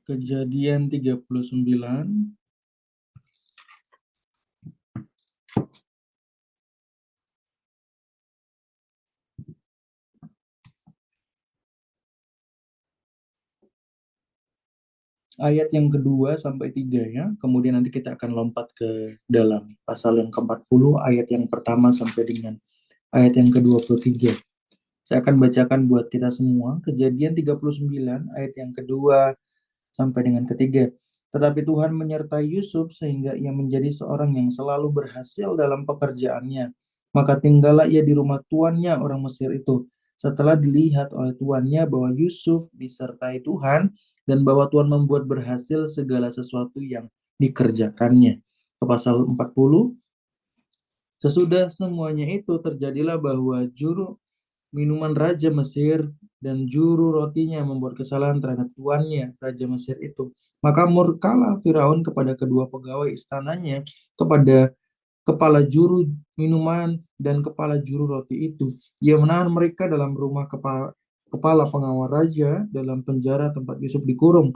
Kejadian 39 ayat yang kedua sampai 3 ya. Kemudian nanti kita akan lompat ke dalam pasal yang ke-40 ayat yang pertama sampai dengan ayat yang ke-23. Saya akan bacakan buat kita semua. Kejadian 39 ayat yang kedua sampai dengan ketiga. Tetapi Tuhan menyertai Yusuf sehingga ia menjadi seorang yang selalu berhasil dalam pekerjaannya. Maka tinggallah ia di rumah tuannya orang Mesir itu. Setelah dilihat oleh tuannya bahwa Yusuf disertai Tuhan dan bahwa Tuhan membuat berhasil segala sesuatu yang dikerjakannya. Ke pasal 40, sesudah semuanya itu terjadilah bahwa juru minuman Raja Mesir dan juru rotinya membuat kesalahan terhadap tuannya, Raja Mesir itu. Maka murkalah Firaun kepada kedua pegawai istananya, kepada kepala juru minuman dan kepala juru roti itu. Ia menahan mereka dalam rumah kepala pengawal raja dalam penjara tempat Yusuf dikurung.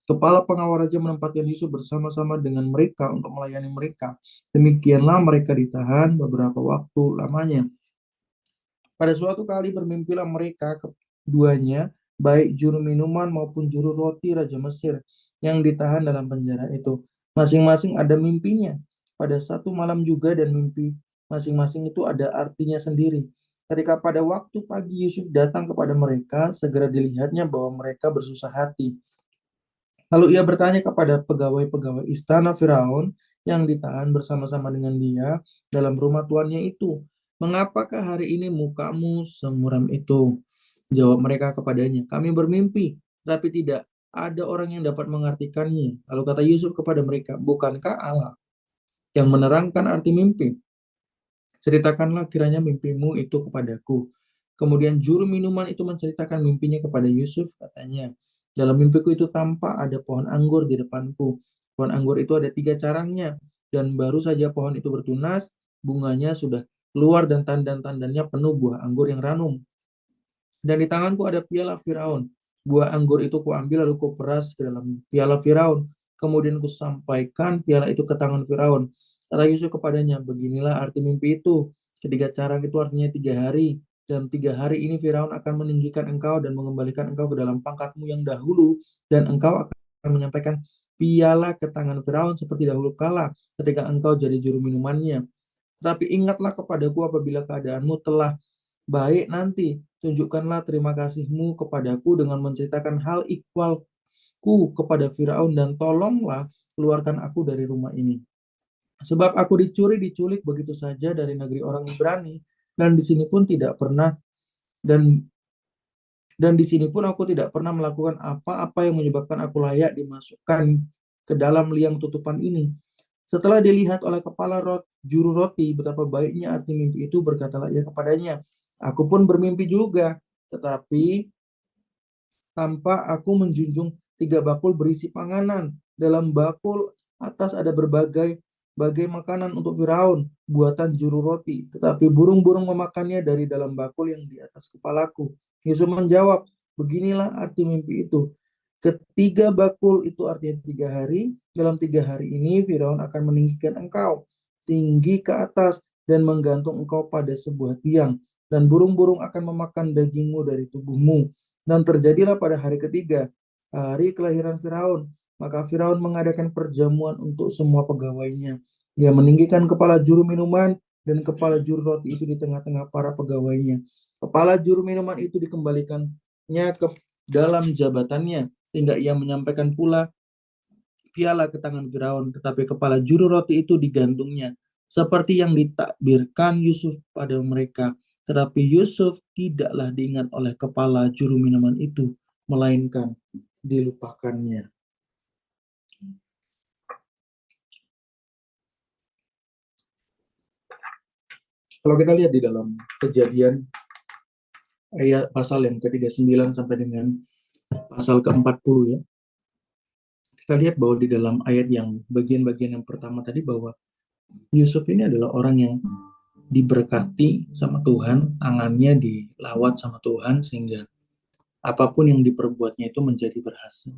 Kepala pengawal raja menempatkan Yusuf bersama-sama dengan mereka untuk melayani mereka. Demikianlah mereka ditahan beberapa waktu lamanya. Pada suatu kali bermimpilah mereka keduanya, baik juru minuman maupun juru roti Raja Mesir yang ditahan dalam penjara itu. Masing-masing ada mimpinya pada satu malam juga, dan mimpi masing-masing itu ada artinya sendiri. Ketika pada waktu pagi Yusuf datang kepada mereka, segera dilihatnya bahwa mereka bersusah hati. Lalu ia bertanya kepada pegawai-pegawai istana Firaun yang ditahan bersama-sama dengan dia dalam rumah tuannya itu, "Mengapakah hari ini mukamu semuram itu?" Jawab mereka kepadanya, "Kami bermimpi, tapi tidak ada orang yang dapat mengartikannya." Lalu kata Yusuf kepada mereka, "Bukankah Allah yang menerangkan arti mimpi? Ceritakanlah kiranya mimpimu itu kepadaku." Kemudian juru minuman itu menceritakan mimpinya kepada Yusuf, katanya, "Dalam mimpiku itu tampak ada pohon anggur di depanku. Pohon anggur itu ada 3 carangnya, dan baru saja pohon itu bertunas, bunganya sudah keluar dan tandan-tandannya penuh buah anggur yang ranum. Dan di tanganku ada piala Firaun. Buah anggur itu kuambil lalu kuperas ke dalam piala Firaun. Kemudian kusampaikan piala itu ke tangan Firaun." Kata Yusuf kepadanya, "Beginilah arti mimpi itu. Ketiga carang itu artinya 3 hari. Dalam 3 hari ini Firaun akan meninggikan engkau dan mengembalikan engkau ke dalam pangkatmu yang dahulu. Dan engkau akan menyampaikan piala ke tangan Firaun seperti dahulu kala ketika engkau jadi juru minumannya. Tapi ingatlah kepadaku apabila keadaanmu telah baik nanti. Tunjukkanlah terima kasihmu kepadaku dengan menceritakan hal ikhwalku kepada Firaun, dan tolonglah keluarkan aku dari rumah ini. Sebab aku diculik begitu saja dari negeri orang Ibrani, dan di sini pun tidak pernah dan dan di sini pun aku tidak pernah melakukan apa-apa yang menyebabkan aku layak dimasukkan ke dalam liang tutupan ini." Setelah dilihat oleh kepala juru roti betapa baiknya arti mimpi itu, berkatalah ia kepadanya, "Aku pun bermimpi juga, tetapi tampak aku menjunjung 3 bakul berisi panganan. Dalam bakul atas ada berbagai makanan untuk Firaun, buatan juru roti, tetapi burung-burung memakannya dari dalam bakul yang di atas kepalaku." Yusuf menjawab, "Beginilah arti mimpi itu. Ketiga bakul itu artinya 3 hari. Dalam 3 hari ini Firaun akan meninggikan engkau tinggi ke atas dan menggantung engkau pada sebuah tiang. Dan burung-burung akan memakan dagingmu dari tubuhmu. Dan terjadilah pada hari ketiga, hari kelahiran Firaun. Maka Firaun mengadakan perjamuan untuk semua pegawainya. Dia meninggikan kepala juru minuman dan kepala juru roti itu di tengah-tengah para pegawainya. Kepala juru minuman itu dikembalikannya ke dalam jabatannya, sehingga ia menyampaikan pula piala ke tangan Firaun, tetapi kepala juru roti itu digantungnya, seperti yang ditakbirkan Yusuf pada mereka. Tetapi Yusuf tidaklah diingat oleh kepala juru minuman itu, melainkan dilupakannya. Kalau kita lihat di dalam Kejadian ayat pasal yang ke-39 sampai dengan pasal ke-40 ya, kita lihat bahwa di dalam ayat yang bagian-bagian yang pertama tadi, bahwa Yusuf ini adalah orang yang diberkati sama Tuhan, tangannya dilawat sama Tuhan, sehingga apapun yang diperbuatnya itu menjadi berhasil.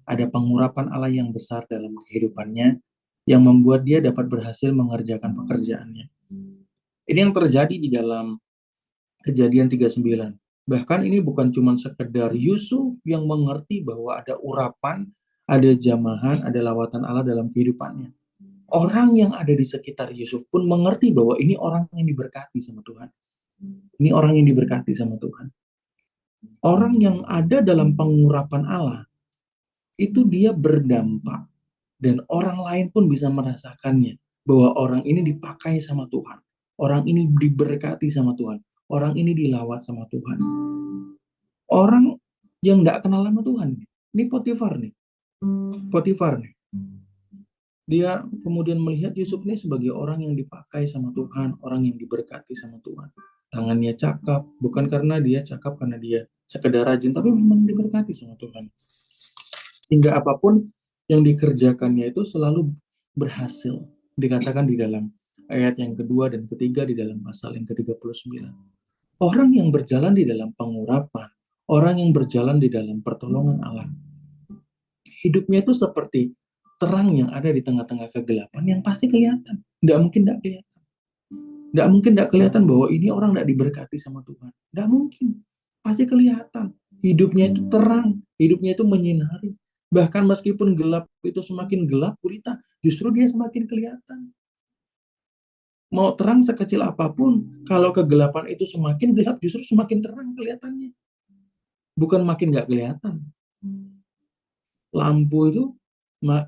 Ada pengurapan Allah yang besar dalam kehidupannya yang membuat dia dapat berhasil mengerjakan pekerjaannya. Ini yang terjadi di dalam Kejadian 39. Bahkan ini bukan cuma sekedar Yusuf yang mengerti bahwa ada urapan, ada jamahan, ada lawatan Allah dalam kehidupannya. Orang yang ada di sekitar Yusuf pun mengerti bahwa ini orang yang diberkati sama Tuhan. Ini orang yang diberkati sama Tuhan. Orang yang ada dalam pengurapan Allah, itu dia berdampak. Dan orang lain pun bisa merasakannya. Bahwa orang ini dipakai sama Tuhan. Orang ini diberkati sama Tuhan. Orang ini dilawat sama Tuhan. Orang yang tidak kenal sama Tuhan. Ini Potifar nih. Potifar nih. Dia kemudian melihat Yusuf ini sebagai orang yang dipakai sama Tuhan, orang yang diberkati sama Tuhan. Tangannya cakap, bukan karena dia cakap karena dia sekedar rajin, tapi memang diberkati sama Tuhan. Hingga apapun yang dikerjakannya itu selalu berhasil. Dikatakan di dalam ayat yang kedua dan ketiga di dalam pasal yang ke-39. Orang yang berjalan di dalam pengurapan, orang yang berjalan di dalam pertolongan Allah, hidupnya itu seperti terang yang ada di tengah-tengah kegelapan yang pasti kelihatan. Nggak mungkin nggak kelihatan. Nggak mungkin nggak kelihatan bahwa ini orang nggak diberkati sama Tuhan. Nggak mungkin. Pasti kelihatan. Hidupnya itu terang. Hidupnya itu menyinari. Bahkan meskipun gelap itu semakin gelap gulita, justru dia semakin kelihatan. Mau terang sekecil apapun, kalau kegelapan itu semakin gelap, justru semakin terang kelihatannya. Bukan makin nggak kelihatan. Lampu itu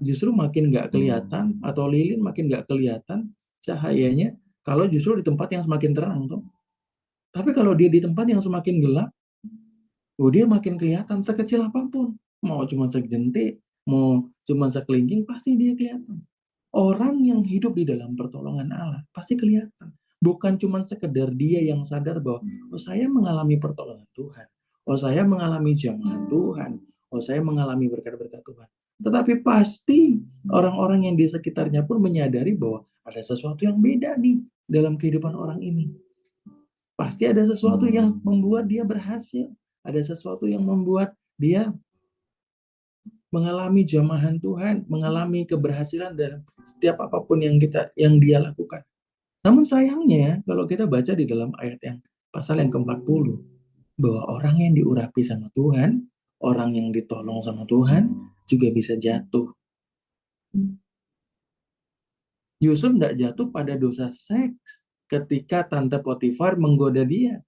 justru makin nggak kelihatan, atau lilin makin nggak kelihatan cahayanya, kalau justru di tempat yang semakin terang. Tuh. Tapi kalau dia di tempat yang semakin gelap, dia makin kelihatan sekecil apapun. Mau cuma sejentik, mau cuma sekelingking, pasti dia kelihatan. Orang yang hidup di dalam pertolongan Allah pasti kelihatan. Bukan cuma sekedar dia yang sadar bahwa saya mengalami pertolongan Tuhan. Saya mengalami jamahan Tuhan. Saya mengalami berkat-berkat Tuhan. Tetapi pasti orang-orang yang di sekitarnya pun menyadari bahwa ada sesuatu yang beda nih dalam kehidupan orang ini. Pasti ada sesuatu yang membuat dia berhasil. Ada sesuatu yang membuat dia mengalami jamahan Tuhan, mengalami keberhasilan dalam setiap apapun yang dia lakukan. Namun sayangnya kalau kita baca di dalam ayat yang pasal yang ke-40 bahwa orang yang diurapi sama Tuhan, orang yang ditolong sama Tuhan juga bisa jatuh. Yusuf tidak jatuh pada dosa seks ketika tante Potifar menggoda dia.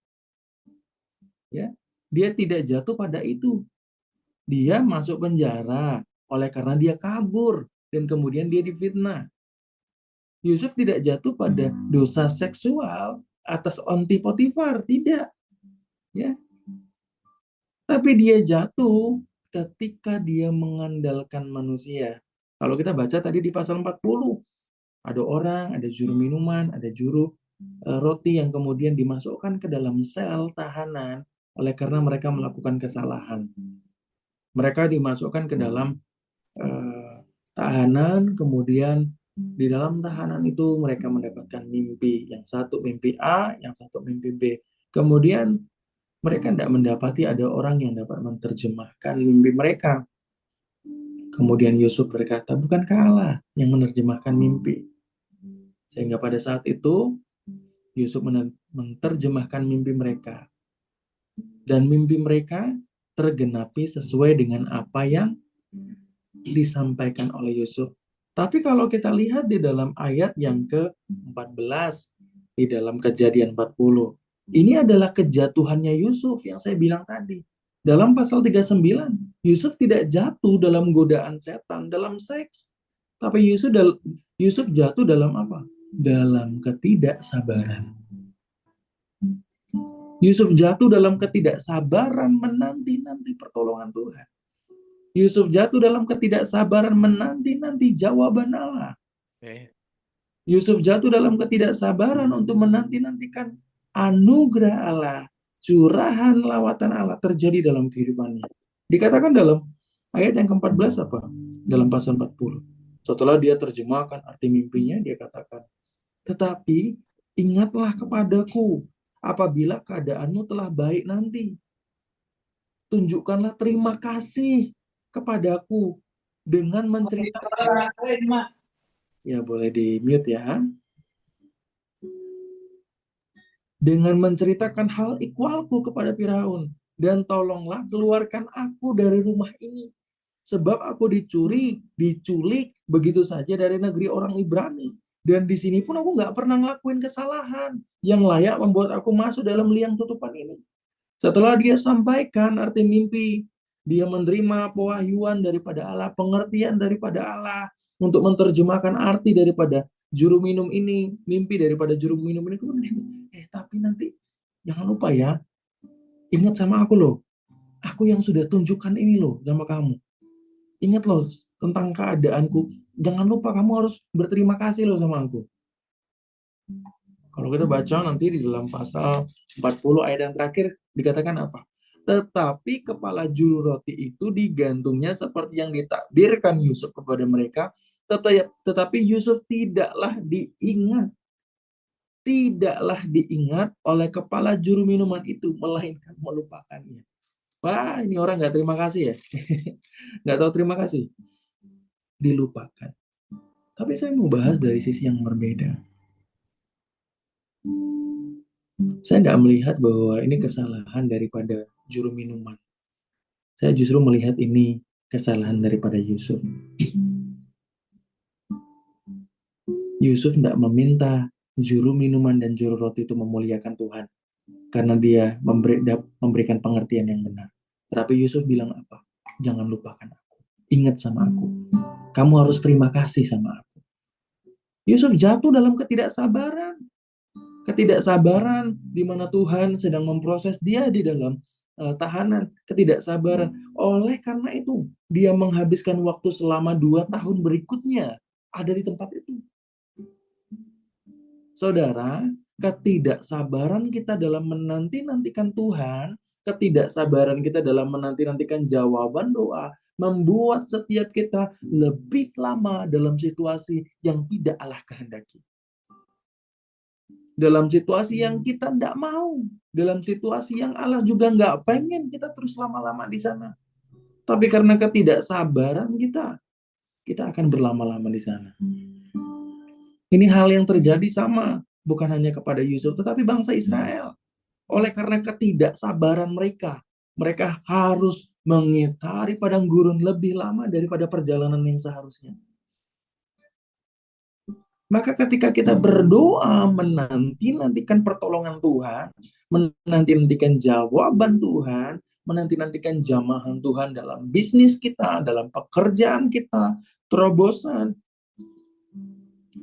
Ya, dia tidak jatuh pada itu. Dia masuk penjara oleh karena dia kabur dan kemudian dia difitnah. Yusuf tidak jatuh pada dosa seksual atas onti Potifar, tidak. Ya. Tapi dia jatuh ketika dia mengandalkan manusia. Kalau kita baca tadi di pasal 40, ada orang, ada juru minuman, ada juru roti yang kemudian dimasukkan ke dalam sel tahanan oleh karena mereka melakukan kesalahan. Mereka dimasukkan ke dalam tahanan, kemudian di dalam tahanan itu mereka mendapatkan mimpi. Yang satu mimpi A, yang satu mimpi B. Kemudian mereka tidak mendapati ada orang yang dapat menerjemahkan mimpi mereka. Kemudian Yusuf berkata, bukankah Allah yang menerjemahkan mimpi? Sehingga pada saat itu Yusuf menerjemahkan mimpi mereka. Dan mimpi mereka tergenapi sesuai dengan apa yang disampaikan oleh Yusuf. Tapi kalau kita lihat di dalam ayat yang ke-14, di dalam Kejadian 40, ini adalah kejatuhannya Yusuf yang saya bilang tadi. Dalam pasal 39, Yusuf tidak jatuh dalam godaan setan, dalam seks. Tapi Yusuf jatuh dalam apa? Dalam ketidaksabaran. Yusuf jatuh dalam ketidaksabaran menanti-nanti pertolongan Tuhan. Yusuf jatuh dalam ketidaksabaran menanti-nanti jawaban Allah. Yusuf jatuh dalam ketidaksabaran untuk menanti-nantikan anugerah Allah, curahan lawatan Allah terjadi dalam kehidupannya. Dikatakan dalam ayat yang ke-14 apa? Dalam pasal 40. Setelah dia terjemahkan arti mimpinya, dia katakan, tetapi ingatlah kepadaku apabila keadaanmu telah baik nanti. Tunjukkanlah terima kasih kepadaku dengan menceritakan. Ya boleh di mute ya. Dengan menceritakan hal ikhwalku kepada Firaun, dan tolonglah keluarkan aku dari rumah ini, sebab aku diculik begitu saja dari negeri orang Ibrani, dan di sini pun aku nggak pernah ngelakuin kesalahan yang layak membuat aku masuk dalam liang tutupan ini. Setelah dia sampaikan arti mimpi, dia menerima pewahyuan daripada Allah, pengertian daripada Allah untuk menerjemahkan arti daripada juru minum ini, mimpi daripada juru minum ini. Tapi nanti jangan lupa ya, ingat sama aku loh. Aku yang sudah tunjukkan ini loh sama kamu. Ingat loh tentang keadaanku. Jangan lupa kamu harus berterima kasih loh sama aku. Kalau kita baca nanti di dalam pasal 40 ayat yang terakhir dikatakan apa? Tetapi kepala juru roti itu digantungnya seperti yang ditakdirkan Yusuf kepada mereka. Tetapi Yusuf tidaklah diingat oleh kepala juru minuman itu, melainkan melupakannya. Wah, ini orang nggak terima kasih ya. Nggak tahu terima kasih. Dilupakan. Tapi saya mau bahas dari sisi yang berbeda. Saya nggak melihat bahwa ini kesalahan daripada juru minuman. Saya justru melihat ini kesalahan daripada Yusuf. Yusuf tidak meminta juru minuman dan juru roti itu memuliakan Tuhan karena dia memberikan pengertian yang benar. Tetapi Yusuf bilang apa? Jangan lupakan aku. Ingat sama aku. Kamu harus terima kasih sama aku. Yusuf jatuh dalam ketidaksabaran. Ketidaksabaran di mana Tuhan sedang memproses dia di dalam tahanan. Ketidaksabaran. Oleh karena itu, dia menghabiskan waktu selama 2 tahun berikutnya ada di tempat itu. Saudara, ketidaksabaran kita dalam menanti-nantikan Tuhan, ketidaksabaran kita dalam menanti-nantikan jawaban doa, membuat setiap kita lebih lama dalam situasi yang tidak Allah kehendaki. Dalam situasi yang kita tidak mau. Dalam situasi yang Allah juga nggak pengen kita terus lama-lama di sana. Tapi karena ketidaksabaran kita akan berlama-lama di sana. Ini hal yang terjadi sama, bukan hanya kepada Yusuf, tetapi bangsa Israel. Oleh karena ketidaksabaran mereka, mereka harus mengitari padang gurun lebih lama daripada perjalanan yang seharusnya. Maka ketika kita berdoa menanti-nantikan pertolongan Tuhan, menanti-nantikan jawaban Tuhan, menanti-nantikan jamahan Tuhan dalam bisnis kita, dalam pekerjaan kita, terobosan,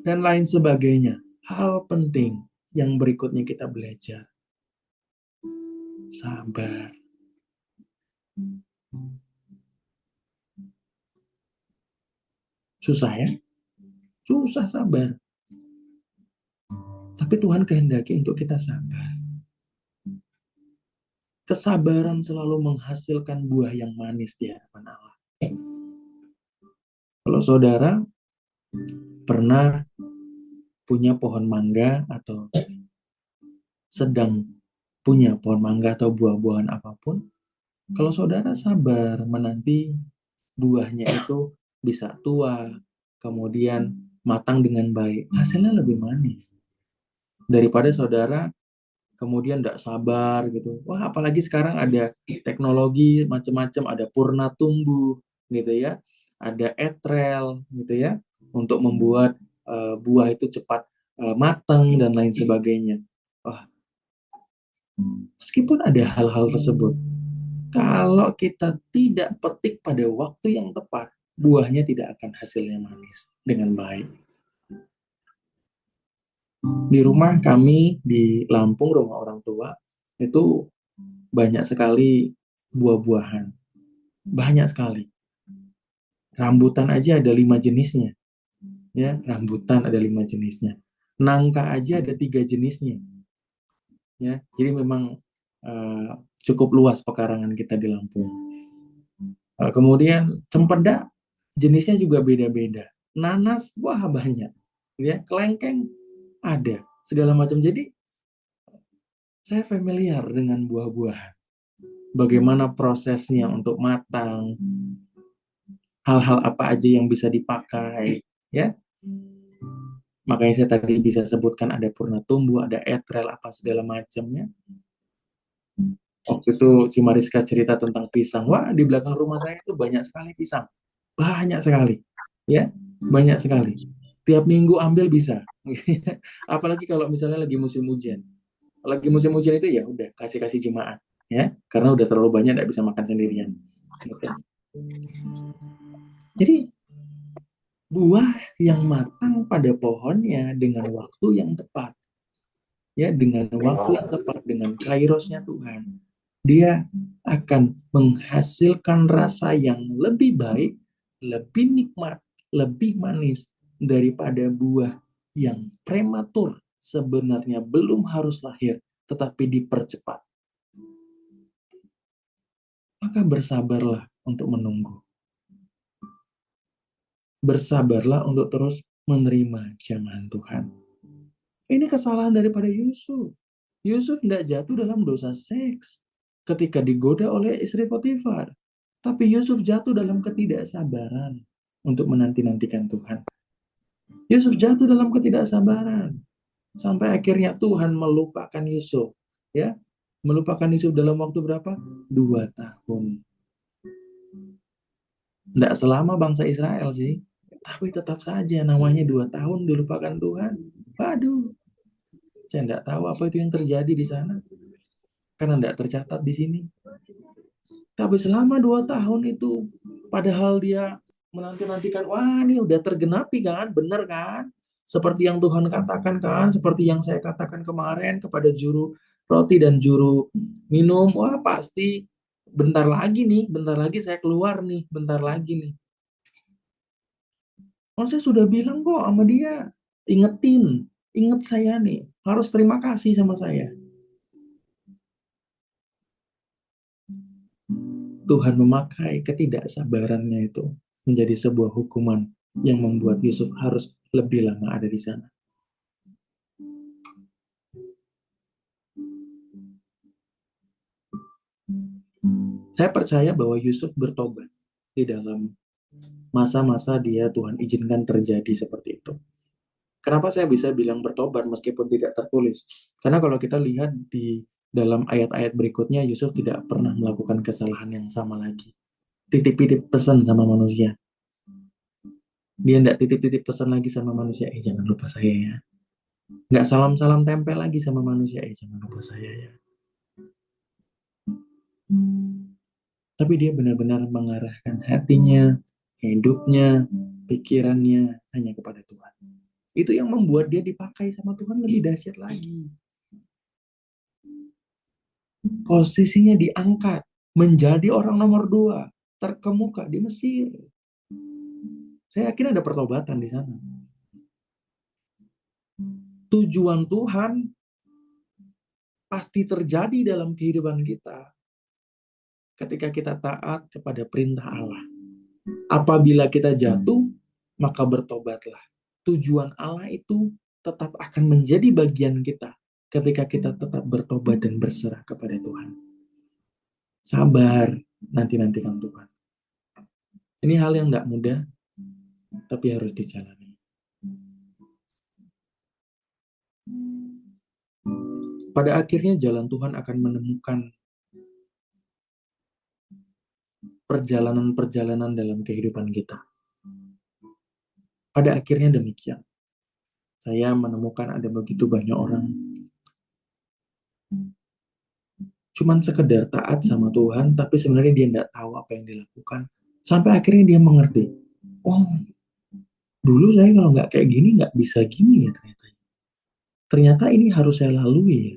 dan lain sebagainya. Hal penting yang berikutnya kita belajar. Sabar. Susah ya? Susah sabar. Tapi Tuhan kehendaki untuk kita sabar. Kesabaran selalu menghasilkan buah yang manis di hadapan Allah. Kalau saudara pernah punya pohon mangga atau sedang punya pohon mangga atau buah-buahan apapun, kalau saudara sabar menanti buahnya itu bisa tua, kemudian matang dengan baik, hasilnya lebih manis. Daripada saudara kemudian tidak sabar gitu. Wah, apalagi sekarang ada teknologi macam-macam, ada purna tumbuh gitu ya, ada etrel gitu ya, untuk membuat buah itu cepat matang dan lain sebagainya. Wah, meskipun ada hal-hal tersebut, kalau kita tidak petik pada waktu yang tepat, buahnya tidak akan hasilnya manis dengan baik. Di rumah kami di Lampung, rumah orang tua, itu banyak sekali buah-buahan. Banyak sekali. Rambutan aja ada 5 jenisnya. Ya, rambutan ada 5 jenisnya. Nangka aja ada 3 jenisnya. Ya, jadi memang cukup luas pekarangan kita di Lampung. Kemudian cempedak jenisnya juga beda-beda. Nanas, wah banyak. Ya, kelengkeng ada, segala macam. Jadi saya familiar dengan buah-buahan. Bagaimana prosesnya untuk matang, hal-hal apa aja yang bisa dipakai, ya. Makanya saya tadi bisa sebutkan ada purna tumbuh, ada etrel, apa segala macamnya. Waktu itu si Mariska cerita tentang pisang. Wah, di belakang rumah saya itu banyak sekali pisang. Banyak sekali. Ya, banyak sekali. Tiap minggu ambil bisa. Apalagi kalau misalnya lagi musim hujan. Lagi musim hujan itu ya udah kasih-kasih jemaat. Ya, karena udah terlalu banyak tidak bisa makan sendirian. Gitu. Jadi buah yang matang pada pohonnya dengan waktu yang tepat. Ya, dengan waktu yang tepat, dengan kairosnya Tuhan, dia akan menghasilkan rasa yang lebih baik, lebih nikmat, lebih manis daripada buah yang prematur, sebenarnya belum harus lahir tetapi dipercepat. Maka bersabarlah untuk menunggu. Bersabarlah untuk terus menerima jamahan Tuhan. Ini kesalahan daripada Yusuf. Yusuf tidak jatuh dalam dosa seks ketika digoda oleh istri Potifar. Tapi Yusuf jatuh dalam ketidaksabaran untuk menanti-nantikan Tuhan. Yusuf jatuh dalam ketidaksabaran. Sampai akhirnya Tuhan melupakan Yusuf. Ya, melupakan Yusuf dalam waktu berapa? 2 tahun. Tidak selama bangsa Israel sih. Tapi tetap saja namanya 2 tahun dilupakan Tuhan. Waduh, saya tidak tahu apa itu yang terjadi di sana. Karena tidak tercatat di sini. Tapi selama 2 tahun itu, padahal dia menanti-nantikan, wah ini udah tergenapi kan, bener kan? Seperti yang Tuhan katakan kan, seperti yang saya katakan kemarin kepada juru roti dan juru minum, wah pasti bentar lagi nih, bentar lagi saya keluar nih, bentar lagi nih. Oh, saya sudah bilang kok sama dia, inget saya nih, harus terima kasih sama saya. Tuhan memakai ketidaksabarannya itu menjadi sebuah hukuman yang membuat Yusuf harus lebih lama ada di sana. Saya percaya bahwa Yusuf bertobat di dalam masa-masa dia Tuhan izinkan terjadi seperti itu. Kenapa saya bisa bilang bertobat meskipun tidak tertulis? Karena kalau kita lihat di dalam ayat-ayat berikutnya, Yusuf tidak pernah melakukan kesalahan yang sama lagi. Titip-titip pesan sama manusia. Dia tidak titip-titip pesan lagi sama manusia, jangan lupa saya ya. Nggak salam-salam tempel lagi sama manusia, jangan lupa saya ya. Tapi dia benar-benar mengarahkan hatinya, hidupnya, pikirannya hanya kepada Tuhan. Itu yang membuat dia dipakai sama Tuhan lebih dahsyat lagi. Posisinya diangkat menjadi orang nomor 2 terkemuka di Mesir. Saya yakin ada pertobatan di sana. Tujuan Tuhan pasti terjadi dalam kehidupan kita ketika kita taat kepada perintah Allah. Apabila kita jatuh, maka bertobatlah. Tujuan Allah itu tetap akan menjadi bagian kita ketika kita tetap bertobat dan berserah kepada Tuhan. Sabar, nanti-nantikan Tuhan. Ini hal yang tidak mudah, tapi harus dijalani. Pada akhirnya jalan Tuhan akan menemukan perjalanan-perjalanan dalam kehidupan kita. Pada akhirnya demikian. Saya menemukan ada begitu banyak orang cuman sekedar taat sama Tuhan, tapi sebenarnya dia tidak tahu apa yang dilakukan. Sampai akhirnya dia mengerti, oh, dulu saya kalau nggak kayak gini, nggak bisa gini ya ternyata. Ternyata ini harus saya lalui ya.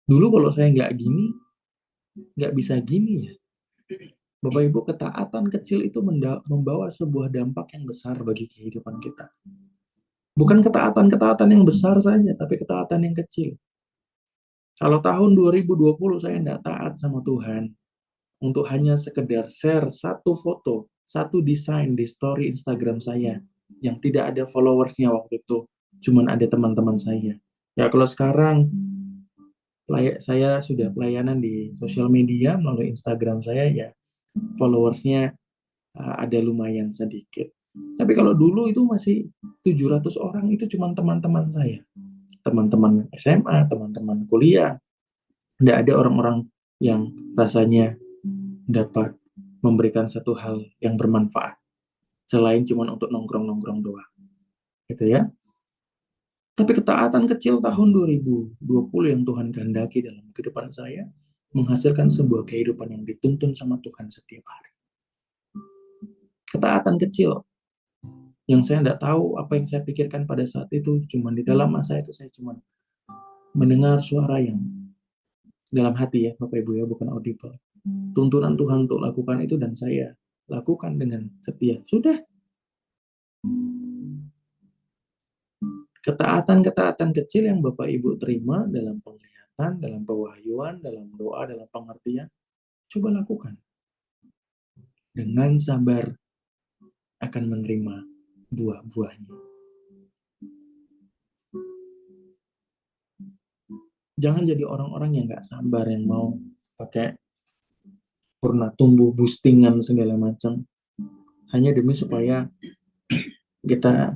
Dulu kalau saya nggak gini, nggak bisa gini ya. Bapak Ibu, ketaatan kecil itu membawa sebuah dampak yang besar bagi kehidupan kita. Bukan ketaatan-ketaatan yang besar saja, tapi ketaatan yang kecil. Kalau tahun 2020 saya tidak taat sama Tuhan, untuk hanya sekedar share satu foto, satu desain di story Instagram saya, yang tidak ada followersnya waktu itu, cuman ada teman-teman saya. Ya kalau sekarang, saya sudah pelayanan di sosial media melalui Instagram saya, ya followersnya ada lumayan sedikit. Tapi kalau dulu itu masih 700 orang, itu cuma teman-teman saya. Teman-teman SMA, teman-teman kuliah. Tidak ada orang-orang yang rasanya dapat memberikan satu hal yang bermanfaat. Selain cuma untuk nongkrong-nongkrong doang. Gitu ya. Tapi ketaatan kecil tahun 2020 yang Tuhan kehendaki dalam kehidupan saya menghasilkan sebuah kehidupan yang dituntun sama Tuhan setiap hari. Ketaatan kecil yang saya tidak tahu apa yang saya pikirkan pada saat itu, cuma di dalam masa itu saya cuma mendengar suara yang dalam hati ya, Bapak Ibu ya, bukan audible. Tuntunan Tuhan untuk lakukan itu dan saya lakukan dengan setia. Sudah. Ketaatan-ketaatan kecil yang Bapak Ibu terima dalam penglihatan, dalam pewahyuan, dalam doa, dalam pengertian, coba lakukan. Dengan sabar akan menerima buah-buahnya. Jangan jadi orang-orang yang nggak sabar, yang mau pakai purna tumbuh, boostingan segala macam, hanya demi supaya kita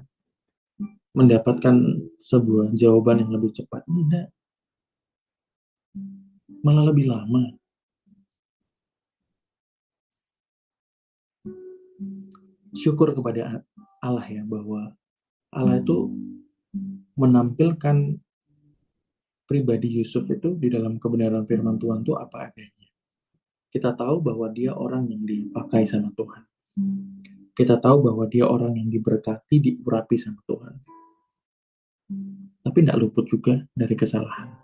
mendapatkan sebuah jawaban yang lebih cepat. Enggak. Malah lebih lama. Syukur kepada Allah ya, bahwa Allah itu menampilkan pribadi Yusuf itu di dalam kebenaran firman Tuhan itu apa adanya. Kita tahu bahwa dia orang yang dipakai sama Tuhan. Kita tahu bahwa dia orang yang diberkati, diurapi sama Tuhan. Tapi tidak luput juga dari kesalahan.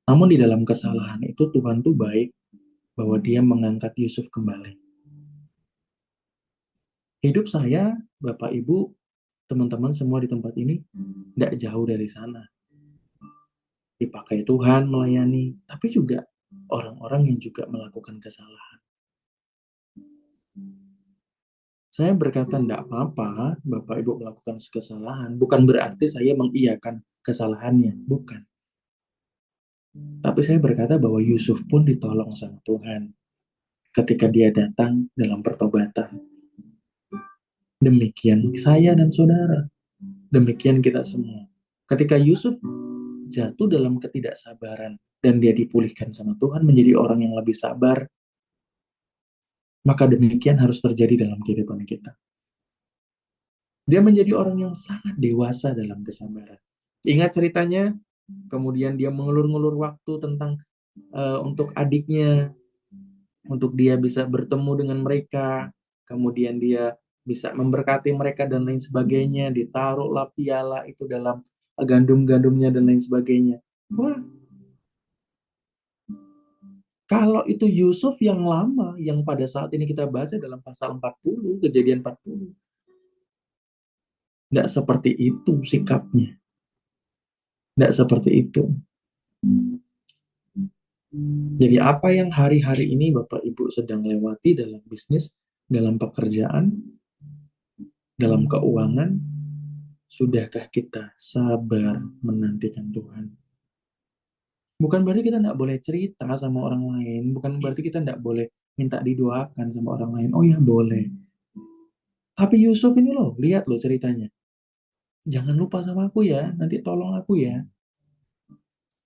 Namun di dalam kesalahan itu Tuhan tuh baik, bahwa dia mengangkat Yusuf kembali. Hidup saya, Bapak Ibu, teman-teman semua di tempat ini, tidak jauh dari sana. Dipakai Tuhan melayani, tapi juga orang-orang yang juga melakukan kesalahan. Saya berkata tidak apa-apa Bapak Ibu melakukan kesalahan, bukan berarti saya mengiyakan kesalahannya, bukan. Tapi saya berkata bahwa Yusuf pun ditolong sama Tuhan ketika dia datang dalam pertobatan. Demikian saya dan saudara, demikian kita semua. Ketika Yusuf jatuh dalam ketidaksabaran dan dia dipulihkan sama Tuhan menjadi orang yang lebih sabar, maka demikian harus terjadi dalam kehidupan kita. Dia menjadi orang yang sangat dewasa dalam kesabaran. Ingat ceritanya, kemudian dia mengulur-ngulur waktu tentang untuk adiknya, untuk dia bisa bertemu dengan mereka, kemudian dia bisa memberkati mereka dan lain sebagainya, ditaruhlah piala itu dalam gandum-gandumnya dan lain sebagainya. Wah, kalau itu Yusuf yang lama, yang pada saat ini kita baca dalam pasal 40, kejadian 40, tidak seperti itu sikapnya. Tidak seperti itu. Jadi apa yang hari-hari ini Bapak Ibu sedang lewati dalam bisnis, dalam pekerjaan, dalam keuangan, sudahkah kita sabar menantikan Tuhan? Bukan berarti kita tidak boleh cerita sama orang lain, bukan berarti kita tidak boleh minta didoakan sama orang lain. Oh ya boleh. Tapi Yusuf ini loh, lihat loh ceritanya. Jangan lupa sama aku ya, nanti tolong aku ya.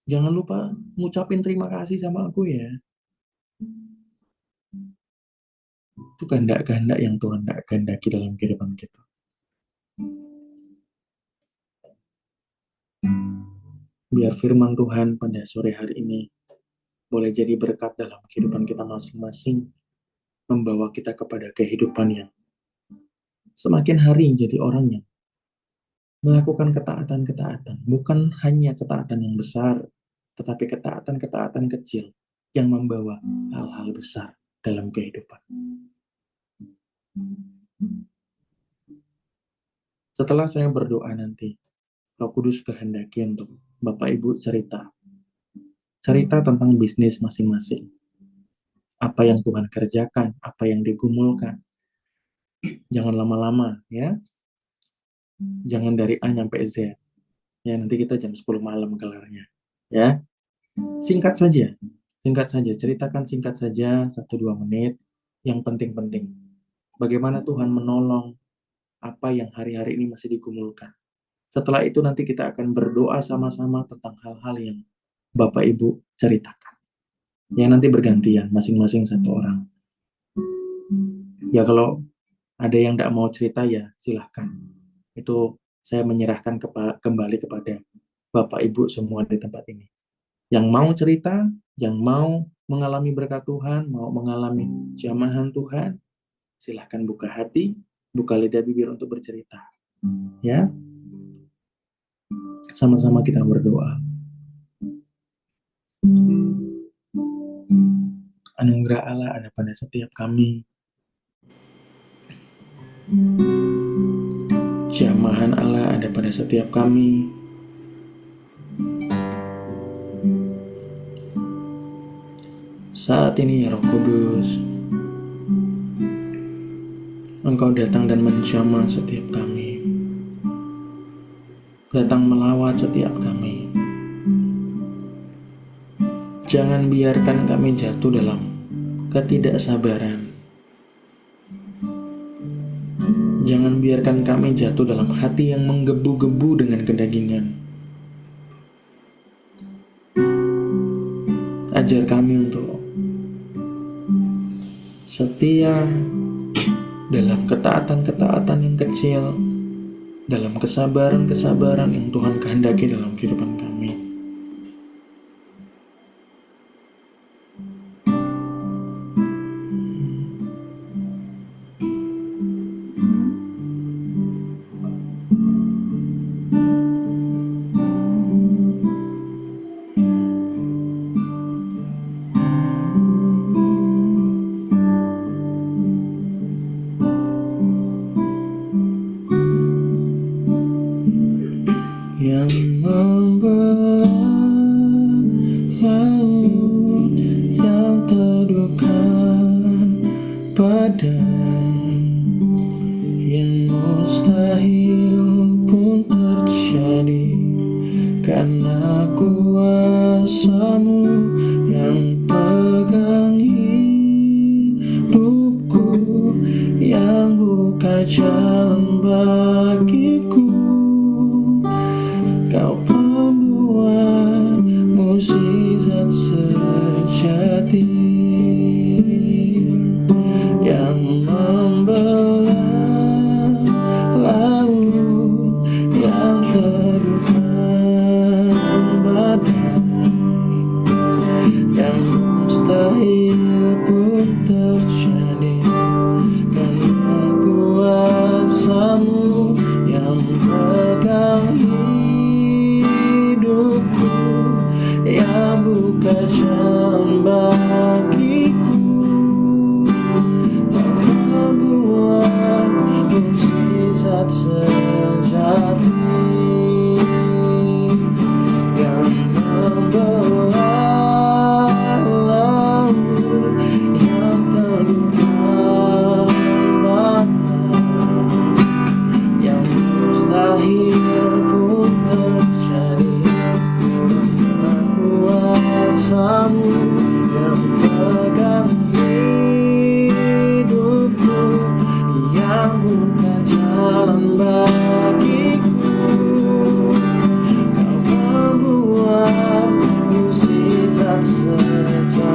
Jangan lupa ngucapin terima kasih sama aku ya. Itu kehendak-kehendak yang Tuhan tidak kehendaki dalam kehidupan kita. Biar firman Tuhan pada sore hari ini boleh jadi berkat dalam kehidupan kita masing-masing, membawa kita kepada kehidupan yang semakin hari jadi orang yang melakukan ketaatan-ketaatan, bukan hanya ketaatan yang besar, tetapi ketaatan-ketaatan kecil yang membawa hal-hal besar dalam kehidupan. Setelah saya berdoa nanti, Roh Kudus kehendaki untuk Bapak Ibu cerita tentang bisnis masing-masing. Apa yang Tuhan kerjakan, apa yang digumulkan. Jangan lama-lama ya. Jangan dari A sampai Z. Ya, nanti kita jam 10 malam kelarnya. Ya. Singkat saja. Singkat saja, ceritakan singkat saja 1-2 menit yang penting-penting. Bagaimana Tuhan menolong apa yang hari-hari ini masih digumulkan. Setelah itu nanti kita akan berdoa sama-sama tentang hal-hal yang Bapak Ibu ceritakan. Yang nanti bergantian, masing-masing satu orang. Ya kalau ada yang tidak mau cerita ya silahkan. Itu saya menyerahkan kembali kepada Bapak Ibu semua di tempat ini. Yang mau cerita, yang mau mengalami berkat Tuhan, mau mengalami jamahan Tuhan, silahkan buka hati, buka lidah bibir untuk bercerita. Ya, sama-sama kita berdoa. Anugerah Allah ada pada setiap kami. Jamahan Allah ada pada setiap kami. Saat ini ya Roh Kudus, Engkau datang dan menjamah setiap kami. Datang melawat setiap kami. Jangan biarkan kami jatuh dalam ketidaksabaran. Jangan biarkan kami jatuh dalam hati yang menggebu-gebu dengan kedagingan. Ajar kami untuk setia dalam ketaatan-ketaatan yang kecil, dalam kesabaran-kesabaran yang Tuhan kehendaki dalam kehidupan kami. Yang membelah laut, yang teduhkan badai, yang mustahil pun terjadi karena kuasa-Mu yang pegang hidupku, yang buka jalan bagiku. Kau pembuat mukjizat sejati yang membelah laut, yang teduhkan badai, yang mustahil pun terjadi karena kuasa-Mu yang pegang hidupku, yang buka jalan bagiku. Kau membuat mukjizat sejati yang membelah laut, yang teduhkan badai, yang mustahil pun terjadi karena kuasa-Mu yang pegang hidupku, yang buka jalan bagiku. Kau membuat mukjizat sejati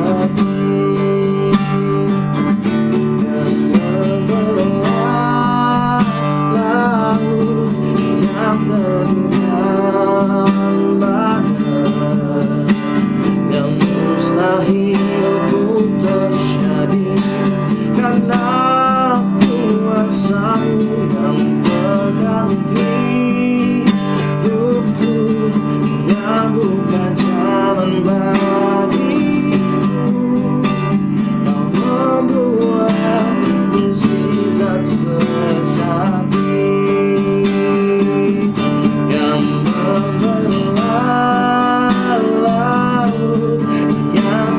yang membelah laut, yang teduhkan badai, yang mustahil pun terjadi karena kuasa-Mu yang pegang hidupku, yang buka jalan bagiku. Kau membuat mukjizat sejati yang membelah laut, yang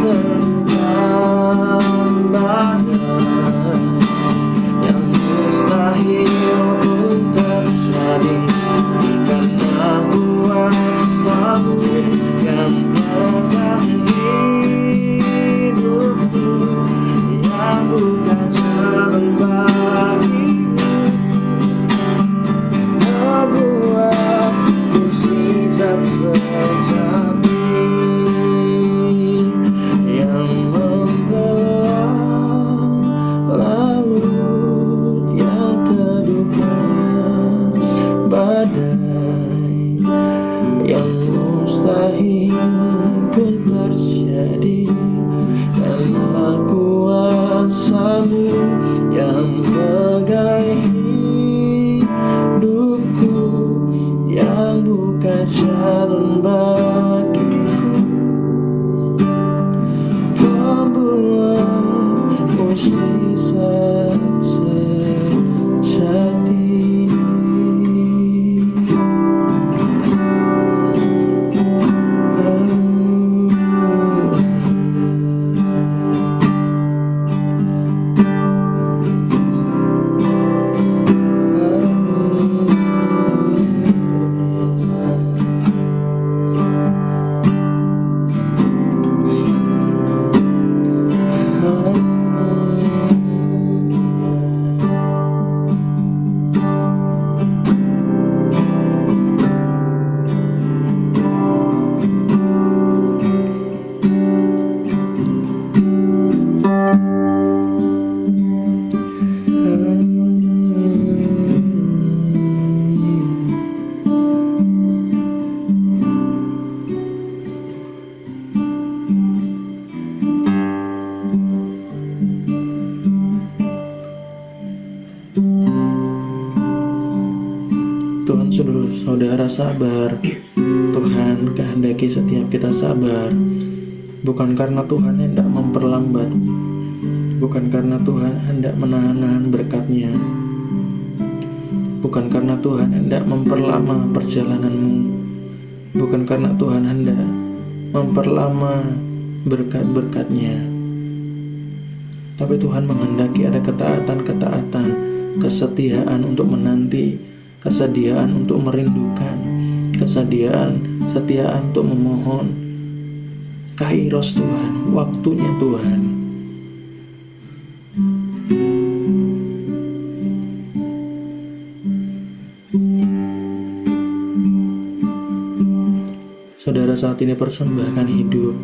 saudara sabar. Tuhan kehendaki setiap kita sabar, bukan karena Tuhan hendak memperlambat, bukan karena Tuhan hendak menahan-nahan berkat-Nya, bukan karena Tuhan hendak memperlama perjalananmu, bukan karena Tuhan hendak memperlama berkat-berkat-Nya, tapi Tuhan menghendaki ada ketaatan-ketaatan, kesetiaan untuk menanti, kesediaan untuk merindukan, kesediaan untuk memohon. Kairos Tuhan, waktunya Tuhan. Saudara saat ini persembahkan hidup,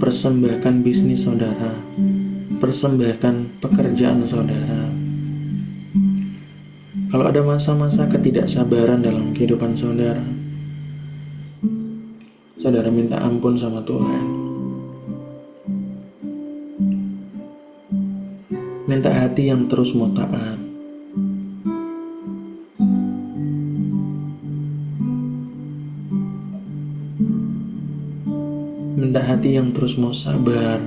persembahkan bisnis saudara, persembahkan pekerjaan saudara. Kalau ada masa-masa ketidaksabaran dalam kehidupan saudara, saudara minta ampun sama Tuhan. Minta hati yang terus mau taat. Minta hati yang terus mau sabar,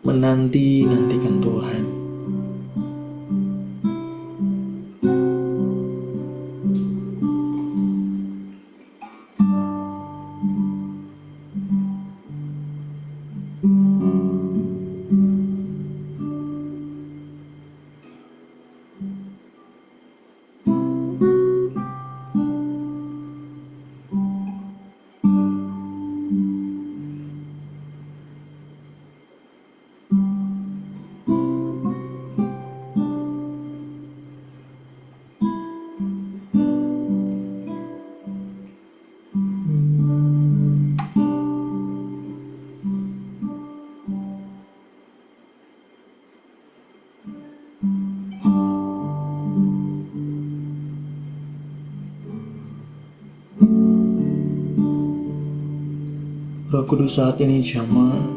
menantikan Tuhan. Roh Kudus saat ini jamah,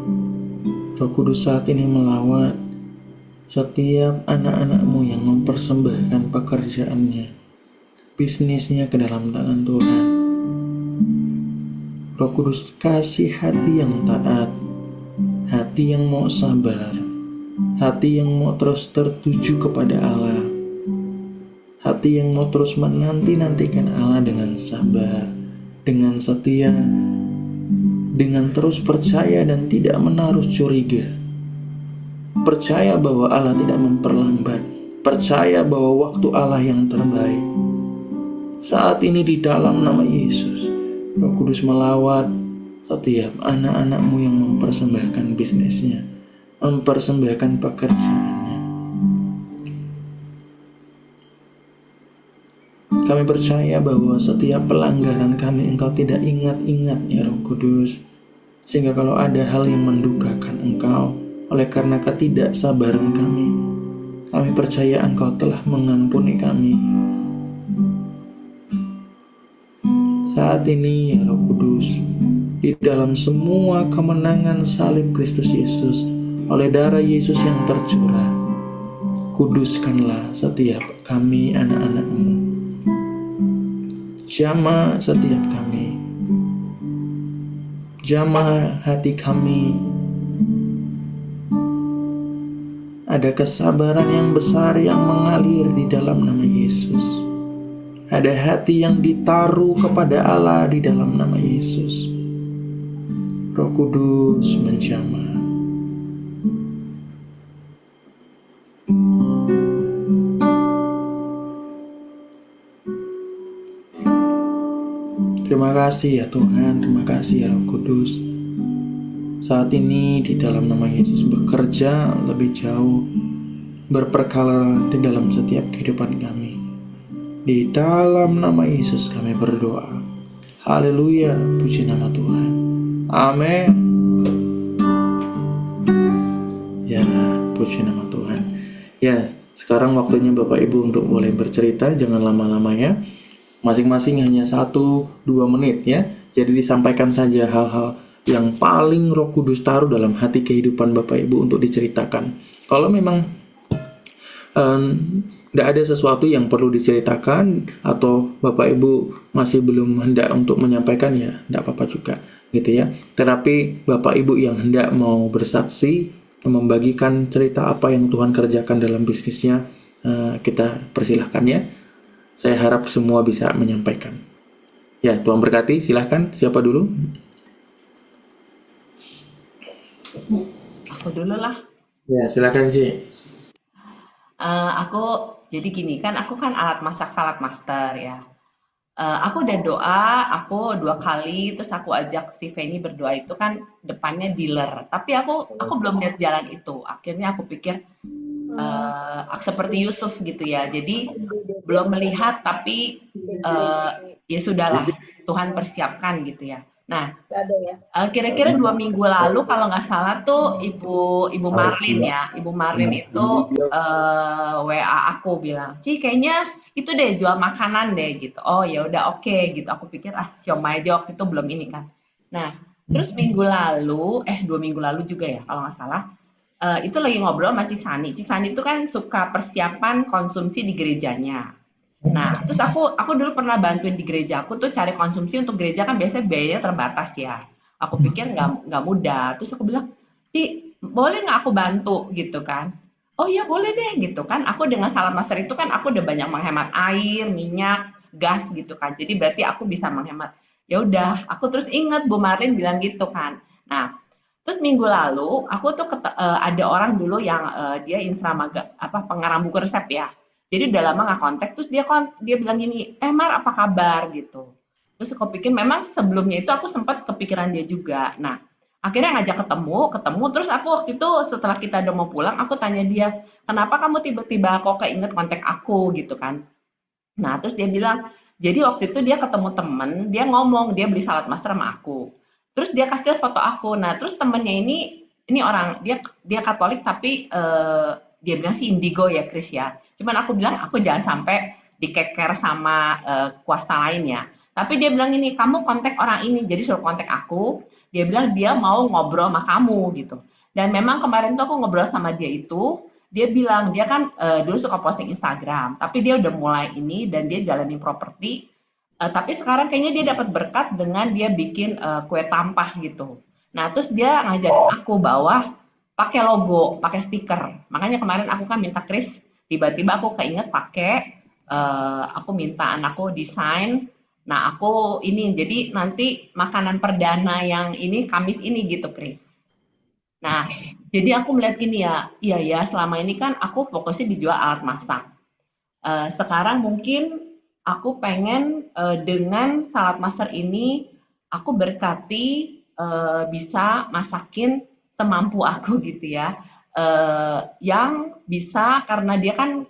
Roh Kudus saat ini melawat setiap anak-anak-Mu yang mempersembahkan pekerjaannya, bisnisnya ke dalam tangan Tuhan. Roh Kudus kasih hati yang taat, hati yang mau sabar, hati yang mau terus tertuju kepada Allah, hati yang mau terus menanti-nantikan Allah dengan sabar, dengan setia, dengan terus percaya dan tidak menaruh curiga. Percaya bahwa Allah tidak memperlambat, percaya bahwa waktu Allah yang terbaik. Saat ini di dalam nama Yesus, Roh Kudus melawat setiap anak-anak-Mu yang mempersembahkan bisnisnya, mempersembahkan pekerjaannya. Kami percaya bahwa setiap pelanggaran kami Engkau tidak ingat-ingat ya Roh Kudus. Sehingga kalau ada hal yang mendukakan Engkau oleh karena ketidaksabaran kami percaya Engkau telah mengampuni kami. Saat ini ya Roh Kudus, di dalam semua kemenangan salib Kristus Yesus oleh darah Yesus yang tercurah, kuduskanlah setiap kami anak-anak-Mu. Jamah setiap kami, jamah hati kami. Ada kesabaran yang besar yang mengalir di dalam nama Yesus. Ada hati yang ditaruh kepada Allah di dalam nama Yesus. Roh Kudus menjamah. Terima kasih ya Tuhan, terima kasih ya Roh Kudus. Saat ini di dalam nama Yesus bekerja lebih jauh, berperkara di dalam setiap kehidupan kami. Di dalam nama Yesus kami berdoa. Haleluya, puji nama Tuhan. Amin. Ya, puji nama Tuhan. Ya, sekarang waktunya Bapak Ibu untuk boleh bercerita, jangan lama-lama ya. Masing-masing hanya 1-2 menit ya. Jadi disampaikan saja hal-hal yang paling Roh Kudus taruh dalam hati kehidupan Bapak Ibu untuk diceritakan. Kalau memang Tidak ada sesuatu yang perlu diceritakan atau Bapak Ibu masih belum hendak untuk menyampaikan, ya tidak apa-apa juga gitu ya. Tetapi Bapak Ibu yang hendak mau bersaksi, membagikan cerita apa yang Tuhan kerjakan dalam bisnisnya, kita persilahkan ya. Saya harap semua bisa menyampaikan. Ya, Tuhan berkati. Silahkan, siapa dulu? Aku dulu lah. Ya, silahkan sih. Aku jadi gini kan, aku kan alat masak salad master ya. Aku udah doa, aku 2 kali, terus aku ajak si Feni berdoa itu kan depannya dealer. Tapi aku belum lihat jalan itu. Akhirnya aku pikir seperti Yusuf gitu ya. Jadi belum melihat tapi ya sudahlah, Tuhan persiapkan gitu ya. Nah, kira-kira 2 minggu lalu kalau nggak salah tuh Ibu Marlin ya, Ibu Marlin itu WA aku bilang, Ci kayaknya itu deh jual makanan deh gitu. Oh ya udah oke gitu. Aku pikir siomay aja waktu itu belum ini kan. Nah terus minggu lalu, 2 minggu lalu juga ya kalau nggak salah, itu lagi ngobrol sama Cisani. Cisani itu kan suka persiapan konsumsi di gerejanya. Nah, terus aku dulu pernah bantuin di gereja aku tuh cari konsumsi untuk gereja kan biasanya biayanya terbatas ya. Aku pikir nggak mudah. Terus aku bilang, Ci, boleh nggak aku bantu gitu kan? Oh iya boleh deh gitu kan. Aku dengan Salam Master itu kan aku udah banyak menghemat air, minyak, gas gitu kan. Jadi berarti aku bisa menghemat. Ya udah, aku terus ingat Bu Marin bilang gitu kan. Nah, terus minggu lalu aku tuh ada orang dulu yang dia Instramaga apa pengarang buku resep ya. Jadi udah lama nggak kontak, terus dia bilang gini, Mar apa kabar gitu. Terus aku pikir memang sebelumnya itu aku sempat kepikiran dia juga. Nah akhirnya ngajak ketemu, terus aku waktu itu setelah kita udah mau pulang, aku tanya dia, kenapa kamu tiba-tiba kok keinget kontak aku gitu kan. Nah, terus dia bilang, jadi waktu itu dia ketemu temen, dia ngomong dia beli salad master sama aku. Terus dia kasih foto aku. Nah, terus temennya ini orang dia Katolik tapi dia bilang sih indigo ya, Chris ya. Cuman aku bilang aku jangan sampai dikeker sama kuasa lain ya. Tapi dia bilang ini, kamu kontak orang ini, jadi suruh kontak aku. Dia bilang dia mau ngobrol sama kamu gitu. Dan memang kemarin tuh aku ngobrol sama dia itu, dia bilang dia kan dulu suka posting Instagram, tapi dia udah mulai ini dan dia jalanin properti. Tapi sekarang kayaknya dia dapat berkat dengan dia bikin kue tampah gitu. Nah, terus dia ngajarin aku bahwa pakai logo, pakai stiker. Makanya kemarin aku kan minta Chris, tiba-tiba aku keinget pakai, aku minta anakku desain. Nah, aku ini jadi nanti makanan perdana yang ini Kamis ini gitu, Chris. Nah, jadi aku melihat gini ya, iya ya selama ini kan aku fokusnya dijual alat masak. Sekarang mungkin aku pengen dengan salad master ini aku berkati bisa masakin semampu aku gitu ya. Yang bisa karena dia kan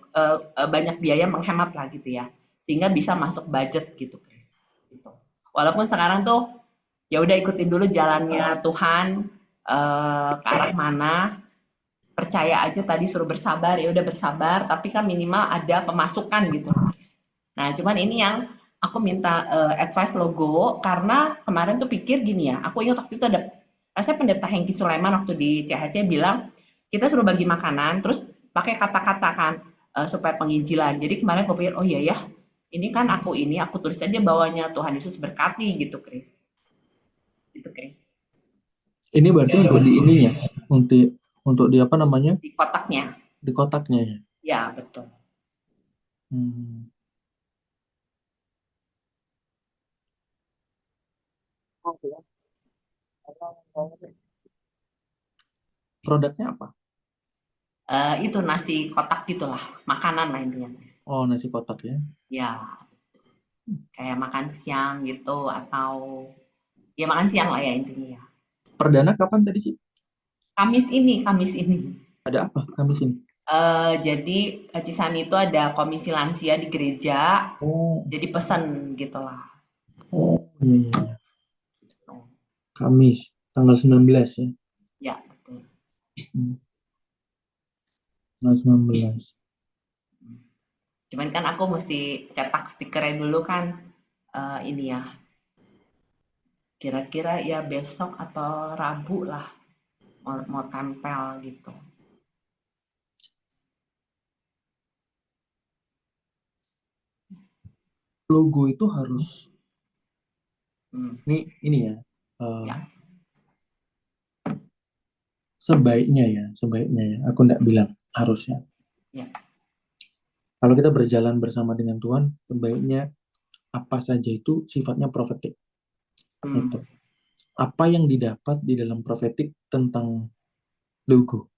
banyak biaya menghemat lah gitu ya. Sehingga bisa masuk budget gitu, Chris. Gitu. Walaupun sekarang tuh ya udah ikutin dulu jalannya Tuhan ke arah mana, percaya aja tadi suruh bersabar ya udah bersabar tapi kan minimal ada pemasukan gitu. Nah cuman ini yang aku minta advice logo karena kemarin tuh pikir gini ya, aku ingat waktu itu ada rasanya pendeta Hengki Sulaiman waktu di CHC bilang kita suruh bagi makanan terus pakai kata-kata kan supaya penginjilan. Jadi kemarin aku pikir oh iya ya, ini kan aku tulis aja bawahnya Tuhan Yesus berkati gitu, Chris. Gitu, Chris. Ini berarti untuk di ininya, untuk di apa namanya, Di kotaknya. di kotaknya ya. Ya, betul. Hmm. Produknya apa? Itu nasi kotak gitulah, makanan lah intinya. Oh, nasi kotak ya. Ya, kayak makan siang gitu atau ya makan siang lah ya intinya ya. Perdana kapan tadi sih? Kamis ini. Ada apa kami sini? Jadi Cisani itu ada komisi lansia di gereja, Oh, jadi pesan gitulah. oh iya, iya, iya. Kamis, tanggal 19 ya. Ya, betul. Hmm, tanggal 19. Cuman kan aku mesti cetak stikernya dulu kan ini ya. Kira-kira ya besok atau Rabu lah mau tempel gitu. logo itu harus Hmm. ini ya, eh, Ya, sebaiknya ya. Aku nggak bilang harusnya. ya. Kalau kita berjalan bersama dengan Tuhan, sebaiknya apa saja itu sifatnya profetik. Itu. Hmm. Apa yang didapat di dalam profetik tentang logo.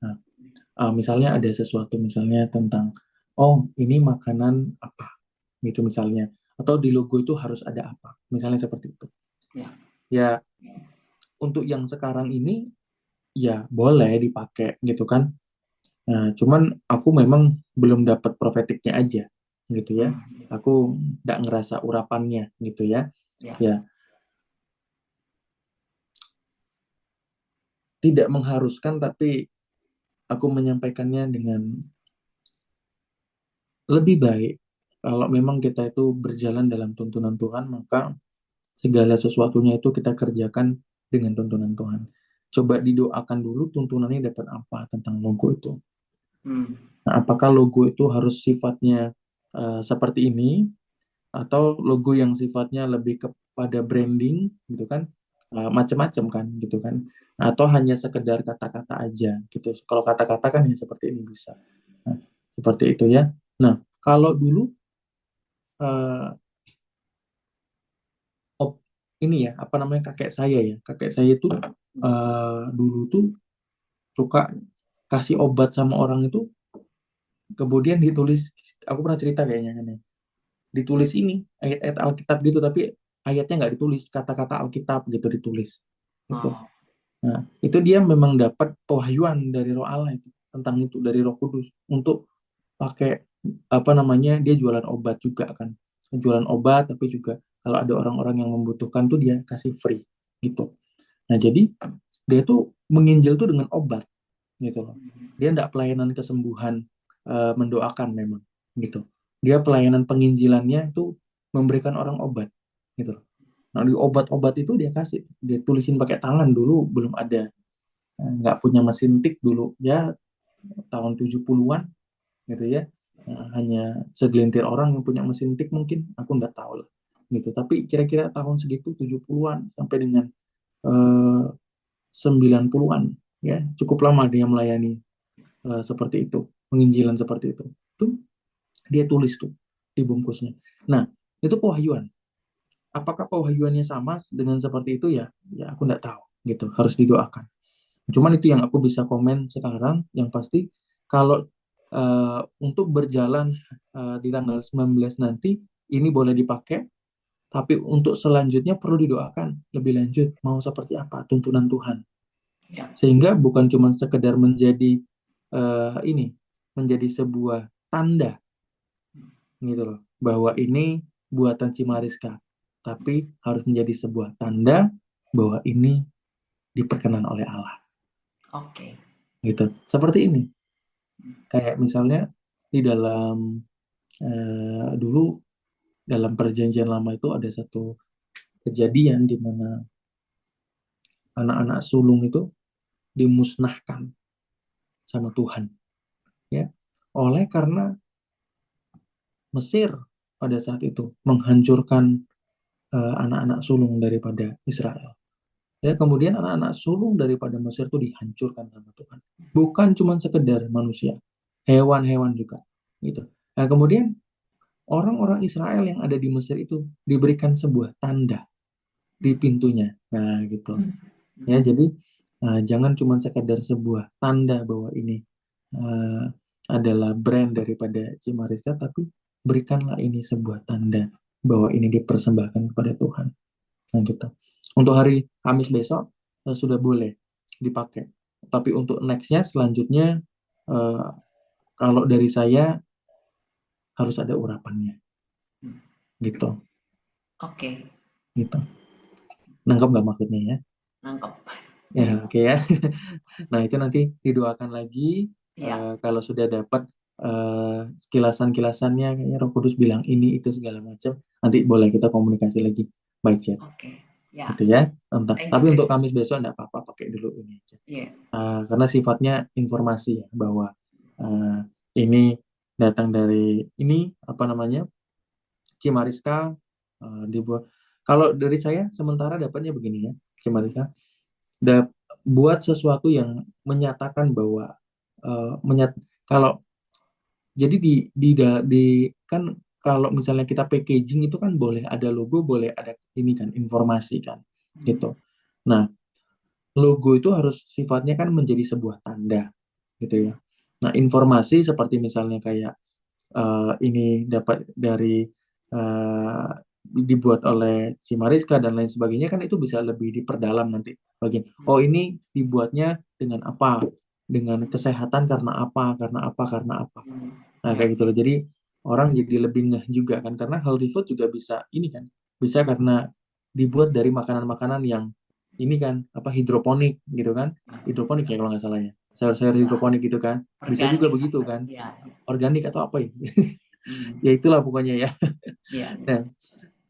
Nah, misalnya ada sesuatu misalnya tentang, oh ini makanan apa, gitu misalnya. Atau di logo itu harus ada apa, misalnya seperti itu. Ya. Ya, untuk yang sekarang ini ya boleh dipakai gitu kan. Nah, cuman aku memang belum dapat profetiknya aja gitu ya. Hmm. Aku nggak ngerasa urapannya gitu ya. Ya. Ya, tidak mengharuskan tapi aku menyampaikannya dengan lebih baik. Kalau memang kita itu berjalan dalam tuntunan Tuhan, maka segala sesuatunya itu kita kerjakan dengan tuntunan Tuhan. Coba didoakan dulu tuntunannya dapat apa tentang logo itu. Hmm. Nah, apakah logo itu harus sifatnya seperti ini atau logo yang sifatnya lebih kepada branding gitu kan? Macam-macam kan gitu kan? Atau hanya sekedar kata-kata aja gitu. Kalau kata-kata kan ya seperti ini bisa. Nah, seperti itu ya. Nah, kalau dulu eh, ini ya apa namanya kakek saya ya, kakek saya itu dulu tuh suka kasih obat sama orang itu, kemudian ditulis, aku pernah cerita kayaknya kan ya, ditulis ini ayat-ayat Alkitab gitu, tapi ayatnya nggak ditulis, kata-kata Alkitab gitu ditulis gitu. Oh. Nah, itu dia memang dapat pewahyuan dari Roh Allah itu tentang itu, dari Roh Kudus, untuk pakai apa namanya, dia jualan obat juga kan, jualan obat tapi juga kalau ada orang-orang yang membutuhkan tuh dia kasih free gitu. Nah, jadi dia tuh menginjil tuh dengan obat gitu loh. Dia enggak pelayanan kesembuhan, mendoakan memang gitu. Dia pelayanan penginjilannya itu memberikan orang obat gitu loh. Nah, di obat-obat itu dia kasih, dia tulisin pakai tangan, dulu belum ada, nggak punya mesin tik dulu ya, tahun 70-an gitu ya. Nah, hanya segelintir orang yang punya mesin tik mungkin, aku nggak tahu lah gitu. Tapi kira-kira tahun segitu 70-an sampai dengan eh, 90-an ya, cukup lama dia melayani seperti itu, penginjilan seperti itu. Tuh dia tulis tuh di bungkusnya. Nah, itu pewahyuan. Apakah pewahyuannya sama dengan seperti itu ya? Ya aku nggak tahu gitu. Harus didoakan. Cuman itu yang aku bisa komen sekarang. Yang pasti kalau untuk berjalan di tanggal 19 nanti ini boleh dipakai, tapi untuk selanjutnya perlu didoakan lebih lanjut mau seperti apa tuntunan Tuhan. Ya. Sehingga bukan cuma sekedar menjadi ini, menjadi sebuah tanda gitu loh, bahwa ini buatan Cimariska, tapi harus menjadi sebuah tanda bahwa ini diperkenan oleh Allah Oke. gitu. Seperti ini, kayak misalnya di dalam dulu dalam perjanjian lama itu ada satu kejadian di mana anak-anak sulung itu dimusnahkan sama Tuhan ya, oleh karena Mesir pada saat itu menghancurkan anak-anak sulung daripada Israel. Ya, kemudian anak-anak sulung daripada Mesir itu dihancurkan sama Tuhan. Bukan cuma sekedar manusia, hewan-hewan juga. Gitu. Nah, kemudian orang-orang Israel yang ada di Mesir itu diberikan sebuah tanda di pintunya. Nah, gitu. Ya, jadi jangan cuma sekedar sebuah tanda bahwa ini uh, adalah brand daripada Cimariska, tapi berikanlah ini sebuah tanda bahwa ini dipersembahkan kepada Tuhan. Nah, gitu. Untuk hari Kamis besok sudah boleh dipakai. Tapi untuk nextnya selanjutnya, eh, kalau dari saya harus ada urapannya, gitu, Oke. gitu. Nangkep nggak maksudnya ya? Nangkep. Ya, oke ya. Nah, itu nanti didoakan lagi. Iya. Kalau sudah dapat kilasan-kilasannya, kayaknya Roh Kudus bilang ini itu segala macam. Nanti boleh kita komunikasi lagi by chat, Oke. Ya. gitu ya. Entah. Thank you, Tapi untuk Kak. Kamis besok enggak apa-apa, pakai dulu ini aja. Iya. Karena sifatnya informasi ya, bahwa uh, ini datang dari ini apa namanya, Cimariska dibuat. Kalau dari saya sementara dapatnya begini ya, Cimariska, buat sesuatu yang menyatakan bahwa kalau jadi kan kalau misalnya kita packaging itu kan boleh ada logo, boleh ada ini kan informasi kan gitu. Nah, logo itu harus sifatnya kan menjadi sebuah tanda gitu ya. Nah, informasi seperti misalnya kayak ini dapat dari eh, dibuat oleh Cimariska dan lain sebagainya kan itu bisa lebih diperdalam nanti bagian. Oh, ini dibuatnya dengan apa? Dengan kesehatan karena apa? Karena apa? Karena apa? Nah, Ya, kayak gitu loh. Jadi orang jadi lebih ngeh juga kan karena healthy food juga bisa ini kan. Bisa karena dibuat dari makanan-makanan yang ini kan apa hidroponik gitu kan. Hidroponik ya kalau nggak salah ya. Sayur-sayur ya, hidroponik gitu kan. Bisa juga organik begitu atau kan. ya, Organik atau apa ya? hmm, Ya itulah pokoknya ya. ya, Nah,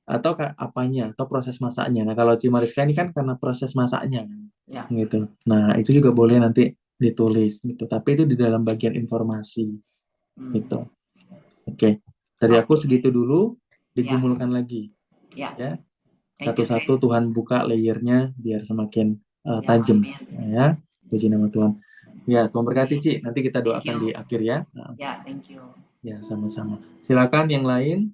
atau apanya atau proses masaknya. Nah, kalau Cimariska ini kan karena proses masaknya kan. ya, Gitu. Nah, itu juga boleh nanti ditulis gitu. Tapi itu di dalam bagian informasi gitu. hmm. Oke, dari aku Oke, segitu dulu, ya, digumulkan lagi ya, ya. thank you Chris. Satu-satu Tuhan buka layernya biar semakin Ya, tajam amin. ya. Puji nama Tuhan. Ya, Tuhan berkati Oke, Ci. Nanti kita thank doakan you. di akhir ya. Nah, Ya, thank you. ya, sama-sama. Silakan yang lain.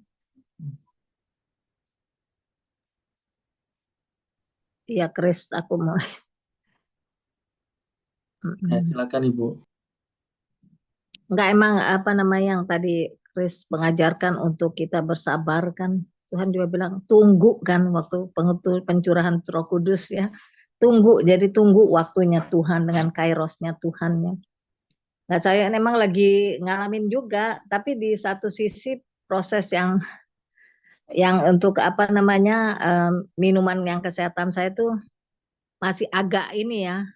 Iya, Chris, aku mau. Ya, silakan Ibu. Enggak, emang apa namanya yang tadi Chris mengajarkan untuk kita bersabar kan. Tuhan juga bilang tunggu kan waktu pencurahan Roh Kudus ya. Tunggu, jadi tunggu waktunya Tuhan dengan kairosnya Tuhan ya. Nah, saya memang lagi ngalamin juga, tapi di satu sisi proses yang untuk apa namanya minuman yang kesehatan saya tuh masih agak ini ya,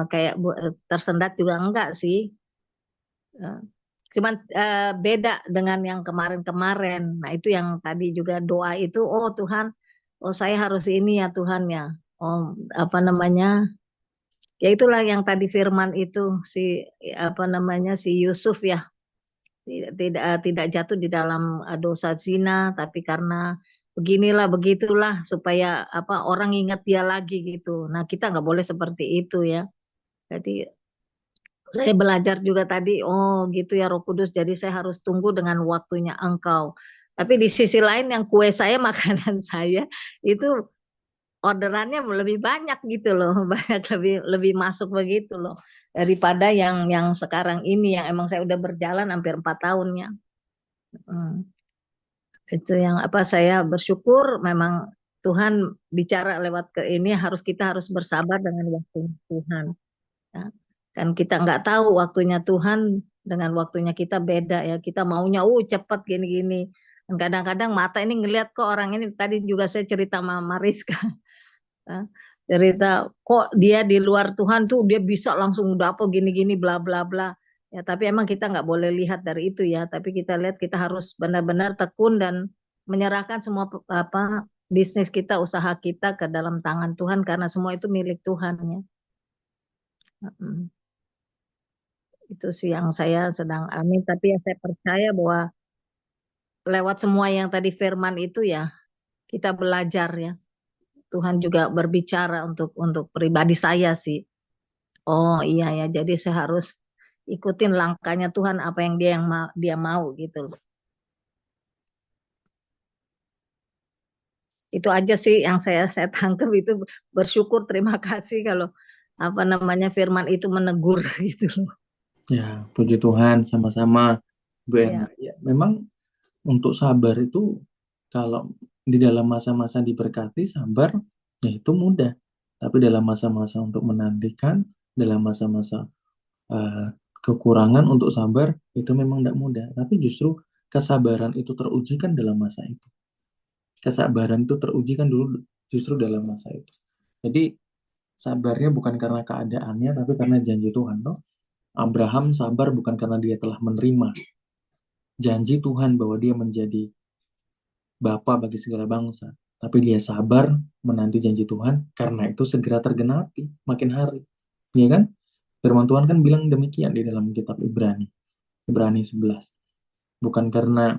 kayak tersendat juga enggak sih. Eh, Cuman beda dengan yang kemarin-kemarin. Nah, itu yang tadi juga doa itu, oh Tuhan, oh saya harus ini ya Tuhan ya. Oh, apa namanya? Ya itulah yang tadi firman itu si apa namanya si Yusuf ya. Tidak jatuh di dalam dosa zina, tapi karena beginilah begitulah supaya apa orang ingat dia lagi gitu. Nah, kita nggak boleh seperti itu ya. Jadi saya belajar juga tadi, oh gitu ya Roh Kudus, jadi saya harus tunggu dengan waktunya Engkau. Tapi di sisi lain yang kue saya, makanan saya itu orderannya lebih banyak gitu loh, banyak lebih lebih masuk begitu loh daripada yang sekarang ini yang emang saya udah berjalan hampir 4 tahunnya. Hmm. Itu yang apa saya bersyukur memang Tuhan bicara lewat ke ini kita harus bersabar dengan waktu Tuhan. Ya. Kan kita nggak tahu waktunya Tuhan dengan waktunya kita beda ya. Kita maunya cepat gini-gini. Dan kadang-kadang mata ini ngelihat kok orang ini tadi juga saya cerita sama Mariska. ya. Cerita kok dia di luar Tuhan tuh dia bisa langsung dapat gini-gini bla bla bla. Ya, tapi emang kita nggak boleh lihat dari itu ya. Tapi kita lihat kita harus benar-benar tekun dan menyerahkan semua apa bisnis kita, usaha kita ke dalam tangan Tuhan karena semua itu milik Tuhan ya. Mm. Itu sih yang saya sedang alami, tapi ya saya percaya bahwa lewat semua yang tadi firman itu ya kita belajar ya. Tuhan juga berbicara untuk pribadi saya sih. Oh iya ya, jadi saya harus ikutin langkahnya Tuhan apa yang dia mau gitu loh. Itu aja sih yang saya tangkap itu bersyukur terima kasih kalau apa namanya firman itu menegur gitu loh. Ya, puji Tuhan sama-sama Bu Erna. Iya. Ya, memang untuk sabar itu kalau di dalam masa-masa diberkati sabar ya itu mudah. Tapi dalam masa-masa untuk menantikan, dalam masa-masa eh, kekurangan untuk sabar itu memang tidak mudah. Tapi justru kesabaran itu teruji kan dalam masa itu. Kesabaran itu teruji kan dulu justru dalam masa itu. Jadi sabarnya bukan karena keadaannya, tapi karena janji Tuhan. Toh. Abraham sabar bukan karena dia telah menerima janji Tuhan bahwa dia menjadi bapa bagi segala bangsa. Tapi dia sabar menanti janji Tuhan karena itu segera tergenapi makin hari. Iya kan? Firman Tuhan kan bilang demikian di dalam kitab Ibrani. Ibrani 11. Bukan karena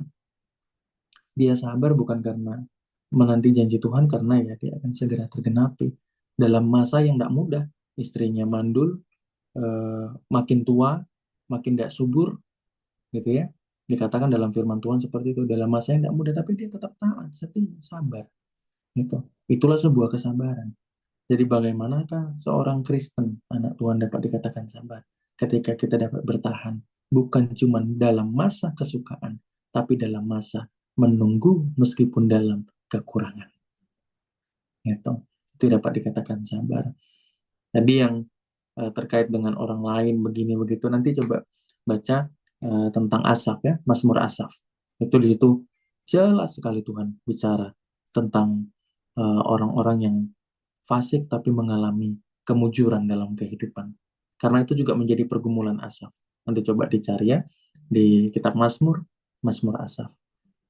Dia sabar bukan karena menanti janji Tuhan, karena ya dia akan segera tergenapi. Dalam masa yang tidak mudah, istrinya mandul, makin tua, makin tidak subur, gitu ya. Dikatakan dalam firman Tuhan seperti itu, dalam masa yang tidak mudah, tapi dia tetap taat, setia, sabar. Gitu. Itulah sebuah kesabaran. Jadi bagaimanakah seorang Kristen, anak Tuhan, dapat dikatakan sabar? Ketika kita dapat bertahan, bukan cuma dalam masa kesukaan, tapi dalam masa menunggu meskipun dalam kekurangan. Gitu. Itu dapat dikatakan sabar. Jadi yang terkait dengan orang lain begini begitu, nanti coba baca tentang Asaf ya, Mazmur Asaf. Itu di situ jelas sekali Tuhan bicara tentang orang-orang yang fasik tapi mengalami kemujuran dalam kehidupan. Karena itu juga menjadi pergumulan Asaf. Nanti coba dicari ya di kitab Mazmur, Mazmur Asaf.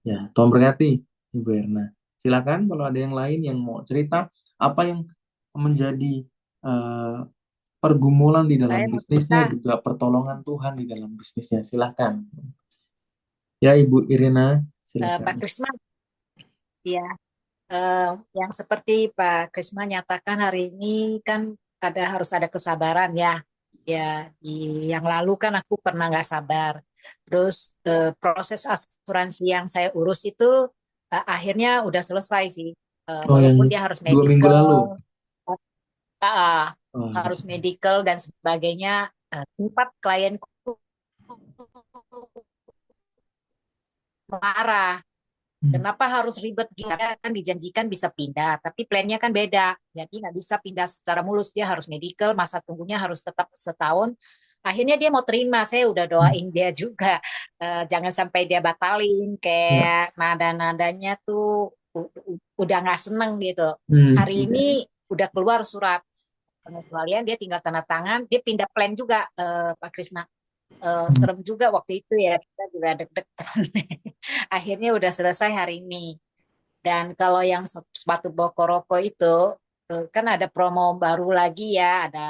Ya, Tuhan berkati Ibu Erna. Silakan kalau ada yang lain yang mau cerita apa yang menjadi eh, pergumulan di dalam Saya mau bisnisnya, cerita, juga pertolongan Tuhan di dalam bisnisnya. Silakan. Ya, Ibu Irina, Pak silakan. Krisma, ya, yang seperti Pak Krisma nyatakan hari ini kan harus ada kesabaran ya. Ya, di yang lalu kan aku pernah nggak sabar. Terus proses asuransi yang saya urus itu akhirnya udah selesai sih. Oh, yang Walaupun dia harus 2 minggu medical, lalu. uh, Oh, harus medical dan sebagainya. Sempat klienku marah. Kenapa harus ribet gitu? Kan dijanjikan bisa pindah, tapi plannya kan beda. Jadi nggak bisa pindah secara mulus. Dia harus medical, masa tunggunya harus tetap setahun. Akhirnya dia mau terima. Saya udah doain dia juga. Jangan sampai dia batalin. ya. Kayak nada-nadanya tuh udah nggak seneng gitu. Hari Iya. ini udah keluar surat pengecualian, dia tinggal tanda tangan. Dia pindah plan juga, Pak Krisna. Serem juga waktu itu ya, kita juga deg-degan. Akhirnya udah selesai hari ini. Dan kalau yang sepatu Bokoroko itu kan ada promo baru lagi ya, ada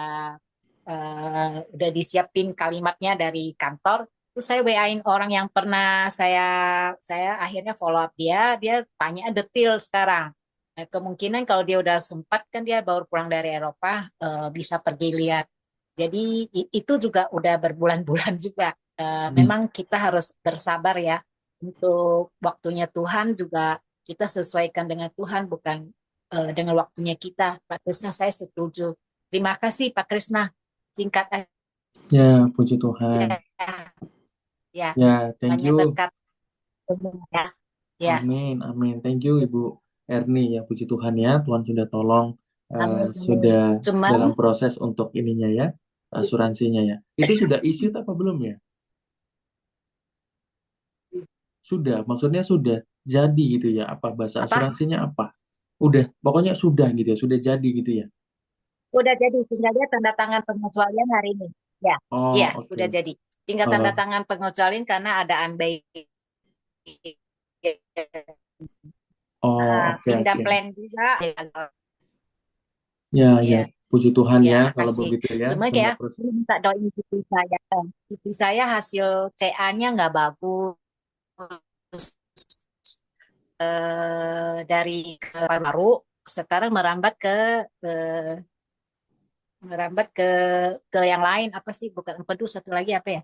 udah disiapin kalimatnya dari kantor. Terus saya WA-in orang yang pernah saya akhirnya follow up dia tanya detail sekarang. Kemungkinan kalau dia udah sempat kan dia baru pulang dari Eropa, bisa pergi lihat. Jadi itu juga udah berbulan-bulan juga. Memang kita harus bersabar ya, untuk waktunya Tuhan juga kita sesuaikan dengan Tuhan, bukan dengan waktunya kita. Pak Krisna, saya setuju. Terima kasih Pak Krisna. Singkat Ya, puji Tuhan. aja ya, Ya, thank banyak you. berkat ya. Ya, Amin, amin. Thank you Ibu Erni ya, puji Tuhan ya. Tuhan sudah tolong, amin. sudah Cuman dalam proses untuk ininya ya, asuransinya ya. Itu sudah issue apa belum ya? Sudah, maksudnya sudah jadi gitu ya. Apa bahasa apa? asuransinya apa? Udah, pokoknya sudah gitu ya, sudah jadi gitu ya. Udah jadi, tinggal dia tanda tangan pengecualian hari ini. Ya, Oh, ya, udah oke. jadi. Tinggal tanda Oh, tangan pengecualian karena ada unbay oh, oke, pindah oke. plan juga. Ya, ya, Ya, puji Tuhan ya, ya kalau makasih. begitu ya. Cuma Tunda kayak terus. minta doain istri saya. Istri saya hasil CA-nya nggak bagus. Dari paru-paru sekarang eh, merambat ke yang lain, apa sih, bukan empedu, satu lagi apa ya,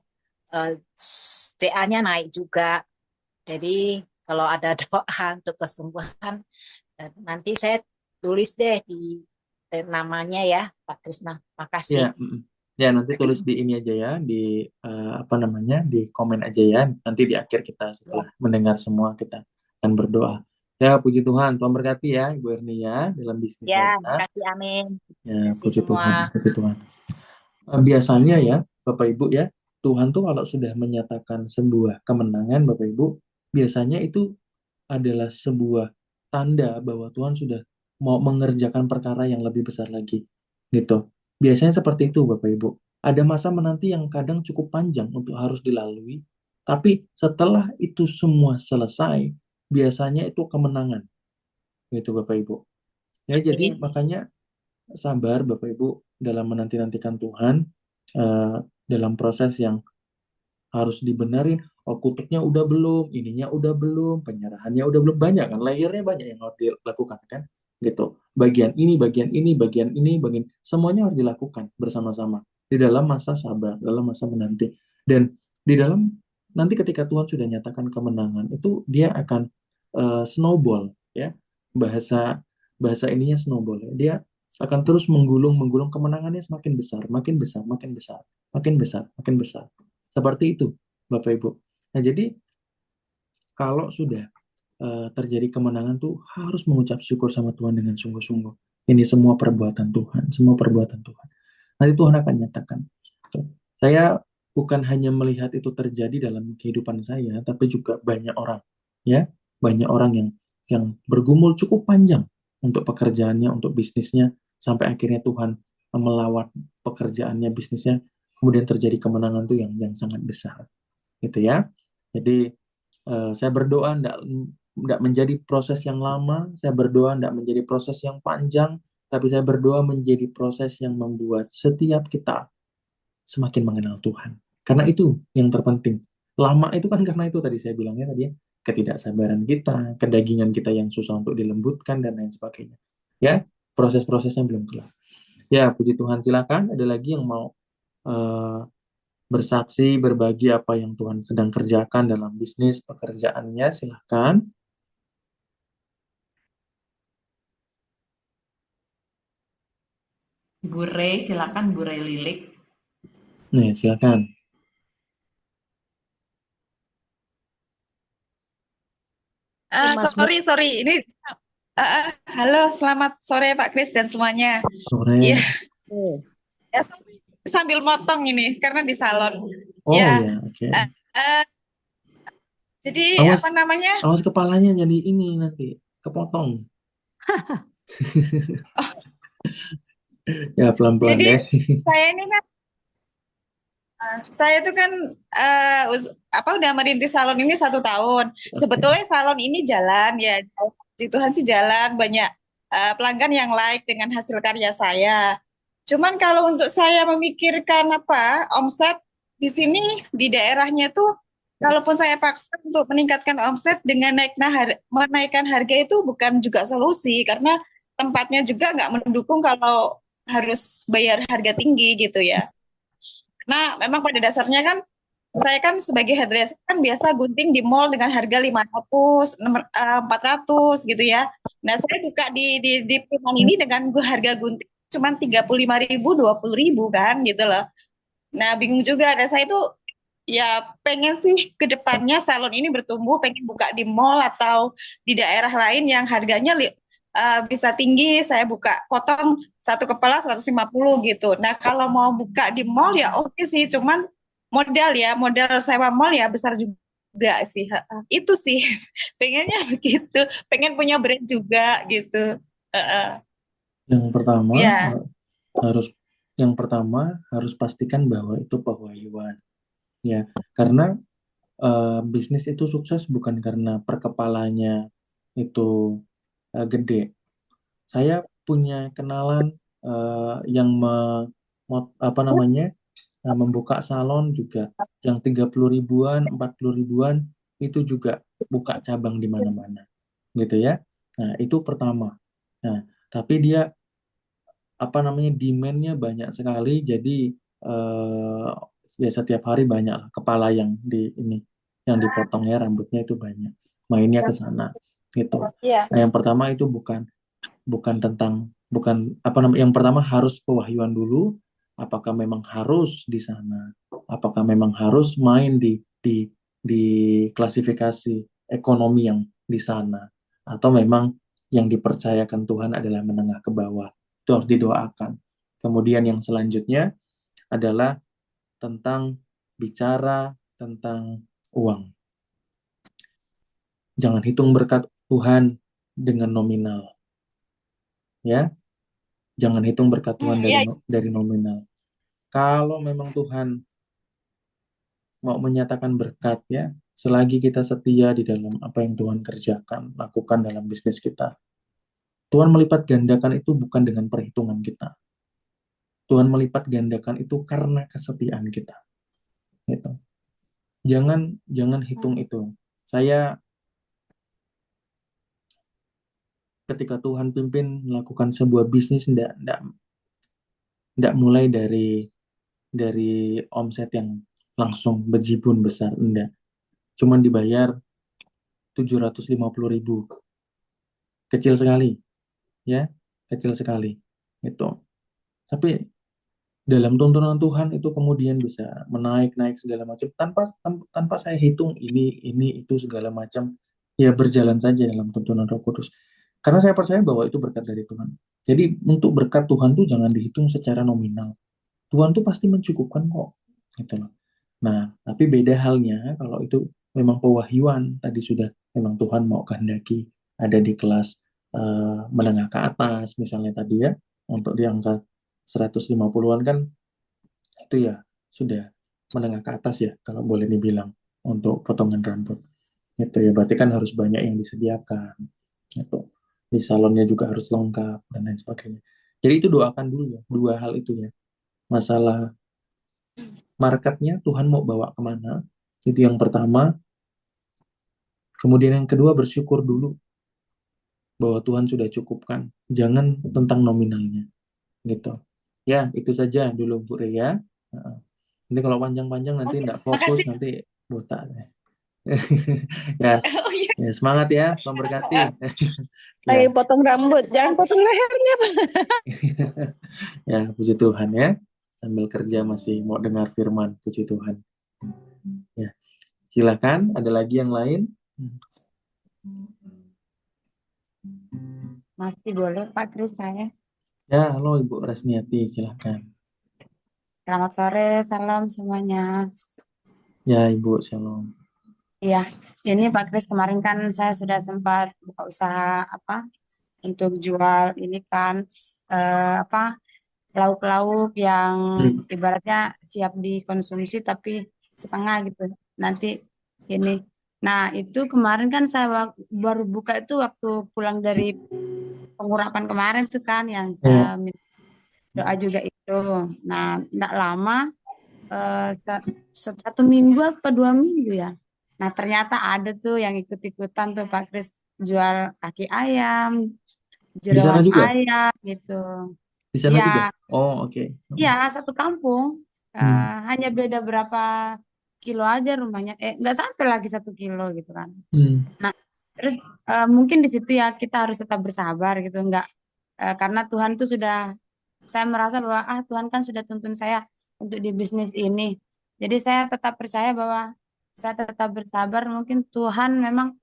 eh, CA-nya naik juga. Jadi kalau ada doa untuk kesembuhan, nanti saya tulis deh di namanya ya Pak Krisna. Ya, Makasih. ya nanti tulis di ini aja ya, di apa namanya, di komen aja ya. Nanti di akhir kita Ya, setelah mendengar semua kita akan berdoa. Ya, puji Tuhan, Tuhan berkati ya Ibu Erni ya dalam bisnisnya ya, ya. makasih, amin. Ya, Makasih puji Tuhan, semua. puji Tuhan. Biasanya ya, Bapak Ibu ya, Tuhan tuh kalau sudah menyatakan sebuah kemenangan, Bapak Ibu, biasanya itu adalah sebuah tanda bahwa Tuhan sudah mau mengerjakan perkara yang lebih besar lagi. Gitu. Biasanya seperti itu, Bapak Ibu. Ada masa menanti yang kadang cukup panjang untuk harus dilalui, tapi setelah itu semua selesai, biasanya itu kemenangan. Gitu, Bapak Ibu. Ya, jadi Amin. makanya sabar Bapak Ibu dalam menanti-nantikan Tuhan, dalam proses yang harus dibenarin. Oh, kutuknya udah belum, ininya udah belum, penyerahannya udah belum, banyak kan, layernya banyak yang harus dilakukan kan, gitu. Bagian ini, semuanya harus dilakukan bersama-sama di dalam masa sabar, dalam masa menanti, dan di dalam nanti ketika Tuhan sudah nyatakan kemenangan itu dia akan snowball, ya, bahasa bahasa ininya snowball, ya. Dia akan terus menggulung kemenangannya semakin besar, makin besar, makin besar, makin besar, makin besar, seperti itu, Bapak Ibu. Nah, jadi kalau sudah terjadi kemenangan tuh harus mengucap syukur sama Tuhan dengan sungguh-sungguh. Ini semua perbuatan Tuhan, semua perbuatan Tuhan. Nanti Tuhan akan nyatakan. Tuh. Saya bukan hanya melihat itu terjadi dalam kehidupan saya, tapi juga banyak orang, ya, banyak orang yang bergumul cukup panjang untuk pekerjaannya, untuk bisnisnya, sampai akhirnya Tuhan melawat pekerjaannya, bisnisnya, kemudian terjadi kemenangan tuh yang sangat besar, gitu ya. Jadi saya berdoa tidak menjadi proses yang lama, saya berdoa tidak menjadi proses yang panjang, tapi saya berdoa menjadi proses yang membuat setiap kita semakin mengenal Tuhan. Karena itu yang terpenting. Lama itu kan karena itu tadi saya bilangnya tadi ya, ketidaksabaran kita, kedagingan kita yang susah untuk dilembutkan dan lain sebagainya. Ya, proses-prosesnya belum kelar. Ya, puji Tuhan, silakan. Ada lagi yang mau eh, bersaksi, berbagi apa yang Tuhan sedang kerjakan dalam bisnis pekerjaannya, silahkan. Bu Rey, silakan Bu Rey Lilik. Nih, silakan. Mas Sorry, ini halo, selamat sore Pak Kris dan semuanya. Sore. Iya, Oh, ya, sambil motong ini karena di salon. Oh Ya, ya, oke. jadi Awas, apa namanya? awas kepalanya jadi ini nanti kepotong. Ya, pelan-pelan Jadi deh. saya ini kan, saya tuh kan udah merintis salon ini 1 tahun. Sebetulnya salon ini jalan ya, di Tuhan sih jalan, banyak pelanggan yang like dengan hasil karya saya. Cuman kalau untuk saya memikirkan omset di sini di daerahnya tuh, kalaupun saya paksa untuk meningkatkan omset dengan menaikkan harga itu bukan juga solusi karena tempatnya juga nggak mendukung kalau harus bayar harga tinggi gitu ya. Nah, memang pada dasarnya kan saya kan sebagai hairdresser kan biasa gunting di mall dengan harga 500, 400 gitu ya. Nah, saya buka di perumahan ini dengan harga gunting cuma 35.000, 20.000 kan gitu loh. Nah, bingung juga. Ada saya itu ya pengen sih ke depannya salon ini bertumbuh, pengen buka di mall atau di daerah lain yang harganya bisa tinggi. Saya buka potong satu kepala 150 gitu. Nah, kalau mau buka di mall ya oke sih, cuman modal sewa mall ya besar juga sih. Itu sih pengennya begitu, pengen punya brand juga gitu. Yang pertama Ya. harus yang pertama harus pastikan bahwa itu pewahyuan, ya. Karena bisnis itu sukses bukan karena perkepalanya itu gede. Saya punya kenalan yang membuka salon juga yang 30 ribuan, 40 ribuan itu juga buka cabang di mana-mana, gitu ya. Nah, itu pertama. Nah, tapi dia demand-nya banyak sekali, jadi ya setiap hari banyak lah kepala yang dipotong, ya, rambutnya itu banyak, mainnya ke sana gitu. Iya. Nah, yang pertama itu yang pertama harus pewahyuan dulu, apakah memang harus di sana, apakah memang harus main di klasifikasi ekonomi yang di sana, atau memang yang dipercayakan Tuhan adalah menengah ke bawah. Itu harus didoakan. Kemudian yang selanjutnya adalah bicara tentang uang. Jangan hitung berkat Tuhan dengan nominal, ya. Jangan hitung berkat Tuhan dari nominal. Kalau memang Tuhan mau menyatakan berkat, ya, selagi kita setia di dalam apa yang Tuhan kerjakan, lakukan dalam bisnis kita, Tuhan melipat gandakan itu bukan dengan perhitungan kita. Tuhan melipat gandakan itu karena kesetiaan kita. Gitu. Jangan hitung itu. Saya ketika Tuhan pimpin melakukan sebuah bisnis, ndak mulai dari omset yang langsung bejibun besar, enggak. Cuman dibayar 750.000. Kecil sekali, ya, kecil sekali. Itu. Tapi dalam tuntunan Tuhan itu kemudian bisa menaik-naik segala macam tanpa saya hitung ini itu segala macam, ya berjalan saja dalam tuntunan Roh Kudus. Karena saya percaya bahwa itu berkat dari Tuhan. Jadi untuk berkat Tuhan tuh jangan dihitung secara nominal. Tuhan tuh pasti mencukupkan kok, gitu loh. Nah, tapi beda halnya kalau itu memang pewahyuan tadi sudah memang Tuhan mau kehendaki ada di kelas menengah ke atas misalnya tadi ya, untuk di angka 150-an kan itu ya sudah menengah ke atas ya kalau boleh dibilang untuk potongan rambut. Itu ya berarti kan harus banyak yang disediakan. Itu di salonnya juga harus lengkap dan lain sebagainya. Jadi itu doakan dulu ya, dua hal itu ya. Masalah marketnya Tuhan mau bawa kemana, itu yang pertama. Kemudian yang kedua bersyukur dulu bahwa Tuhan sudah cukupkan. Jangan tentang nominalnya gitu. Ya, itu saja dulu Bu Ria. Heeh. Nanti kalau panjang-panjang nanti Oke, tidak fokus, makasih. nanti botak. Ya, Oh iya, ya semangat ya, Tuhan berkati. lagi Ya, potong rambut, jangan potong lehernya. ya puji Tuhan ya. Sambil kerja masih mau dengar firman, puji Tuhan. Ya, silakan. Ada lagi yang lain? Masih boleh Pak Kris saya. Ya, halo Ibu Rasniati, silakan. Selamat sore, salam semuanya. Ya, Ibu, shalom. Iya, ini Pak Kris kemarin kan saya sudah sempat buka usaha apa untuk jual ini kan apa lauk-lauk yang Hmm. ibaratnya siap dikonsumsi tapi setengah gitu. Nanti ini. Nah, itu kemarin kan saya baru buka itu waktu pulang dari pengurapan kemarin tuh kan yang Ya, saya minta doa juga itu. Nah, tidak lama satu minggu apa 2 minggu ya. Nah ternyata ada tuh yang ikut-ikutan tuh Pak Kris jual kaki ayam, di sana jeroan juga? ayam gitu. Di sana juga? Ya, Oh, oke. ya satu kampung. Hmm. Hanya beda berapa kilo aja rumahnya. Nggak sampai lagi 1 kilo gitu kan. Hmm. Nah, terus mungkin di situ ya kita harus tetap bersabar gitu. Nggak karena Tuhan tuh sudah saya merasa bahwa Tuhan kan sudah tuntun saya untuk di bisnis ini. Jadi saya tetap percaya bahwa saya tetap bersabar. Mungkin Tuhan memang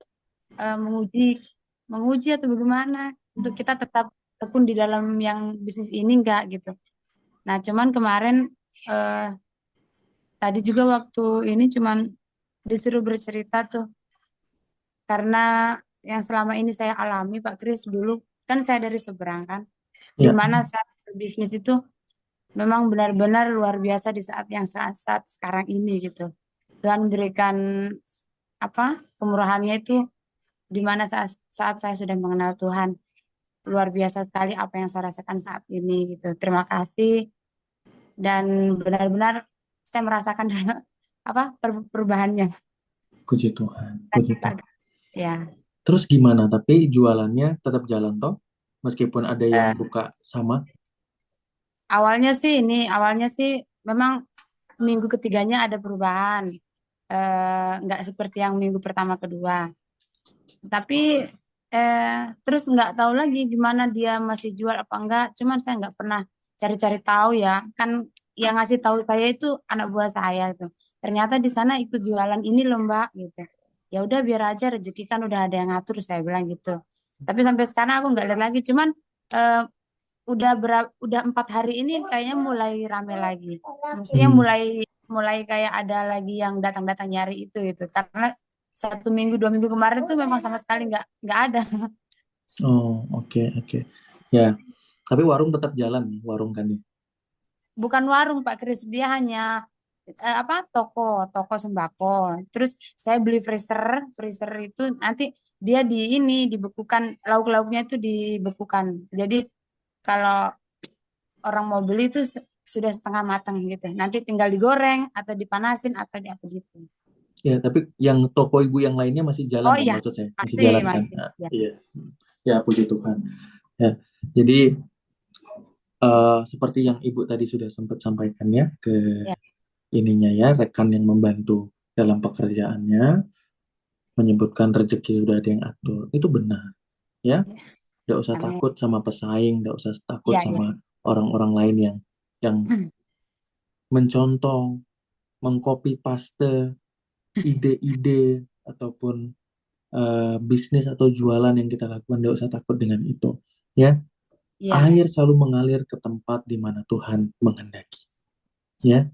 menguji menguji atau bagaimana untuk kita tetap tekun di dalam yang bisnis ini enggak gitu. Nah, cuman kemarin eh, tadi juga waktu ini cuman disuruh bercerita tuh karena yang selama ini saya alami Pak Kris dulu kan saya dari seberang kan, di Ya, mana saya berbisnis itu memang benar-benar luar biasa di saat sekarang ini gitu. Tuhan berikan apa kemurahannya itu di mana saat saya sudah mengenal Tuhan luar biasa sekali apa yang saya rasakan saat ini gitu. Terima kasih dan benar-benar saya merasakan apa perubahannya. puji Tuhan, puji Tuhan. Ya. Terus gimana? Tapi jualannya tetap jalan toh? Meskipun ada yang Eh, buka sama? awalnya sih memang minggu ketiganya ada perubahan. Nggak seperti yang minggu pertama kedua. Tapi terus nggak tahu lagi gimana dia masih jual apa enggak. Cuman saya nggak pernah cari-cari tahu ya. Kan yang ngasih tahu saya itu anak buah saya itu. Ternyata di sana ikut jualan ini loh Mbak gitu. Ya udah biar aja rezeki kan udah ada yang ngatur saya bilang gitu. Tapi sampai sekarang aku nggak lihat lagi. Cuman eh, udah 4 hari ini kayaknya mulai rame lagi. Maksudnya Hmm. mulai mulai kayak ada lagi yang datang-datang nyari itu karena 1 minggu 2 minggu kemarin tuh memang sama sekali nggak ada. Oh, oke, oke. Ya, tapi warung tetap jalan nih, warung kan nih. Bukan warung Pak Kris, dia hanya apa toko sembako. Terus saya beli freezer freezer itu nanti dia di ini dibekukan lauk-lauknya itu dibekukan. Jadi kalau orang mau beli itu sudah setengah matang gitu. Nanti tinggal digoreng atau dipanasin atau di apa gitu. Ya, tapi yang toko ibu yang lainnya masih jalan Oh kan iya, maksud saya? Masih masih, jalan kan? masih. Nah, Ya. iya. Ya, puji Tuhan. Ya, jadi seperti yang ibu tadi sudah sempat sampaikan ya ke Ya. ininya ya, rekan yang membantu dalam pekerjaannya menyebutkan rezeki sudah ada yang atur. Itu benar, ya. Tidak usah Amin. takut sama pesaing, tidak usah takut Iya, iya. sama orang-orang lain yang mencontoh, mengcopy paste ide-ide ataupun bisnis atau jualan yang kita lakukan. Tidak usah takut dengan itu, ya. Iya. Air selalu mengalir ke tempat di mana Tuhan menghendaki, ya.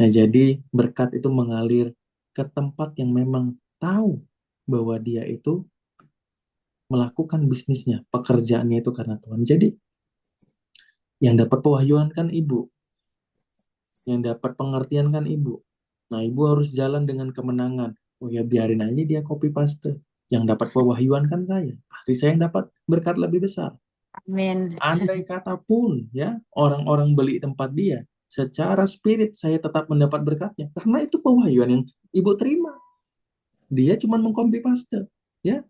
Nah, jadi berkat itu mengalir ke tempat yang memang tahu bahwa dia itu melakukan bisnisnya, pekerjaannya itu karena Tuhan. Jadi yang dapat pewahyuan kan ibu, yang dapat pengertian kan ibu. Nah, ibu harus jalan dengan kemenangan. Oh ya, biarin aja dia copy paste. Yang dapat pewahyuan kan saya. Pasti saya yang dapat berkat lebih besar. Amin. Andai kata pun ya orang-orang beli tempat dia, secara spirit saya tetap mendapat berkatnya karena itu pewahyuan yang ibu terima. Dia cuma mengcopy paste, ya.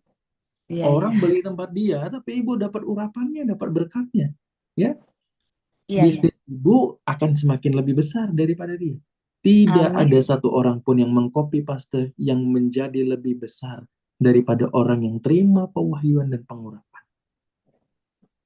Iya, iya. Orang beli tempat dia, tapi ibu dapat urapannya, dapat berkatnya, ya. Iya, iya. Bisnis ibu akan semakin lebih besar daripada dia. Tidak Amin. ada satu orang pun yang mengcopy paste yang menjadi lebih besar daripada orang yang terima pewahyuan dan pengurapan.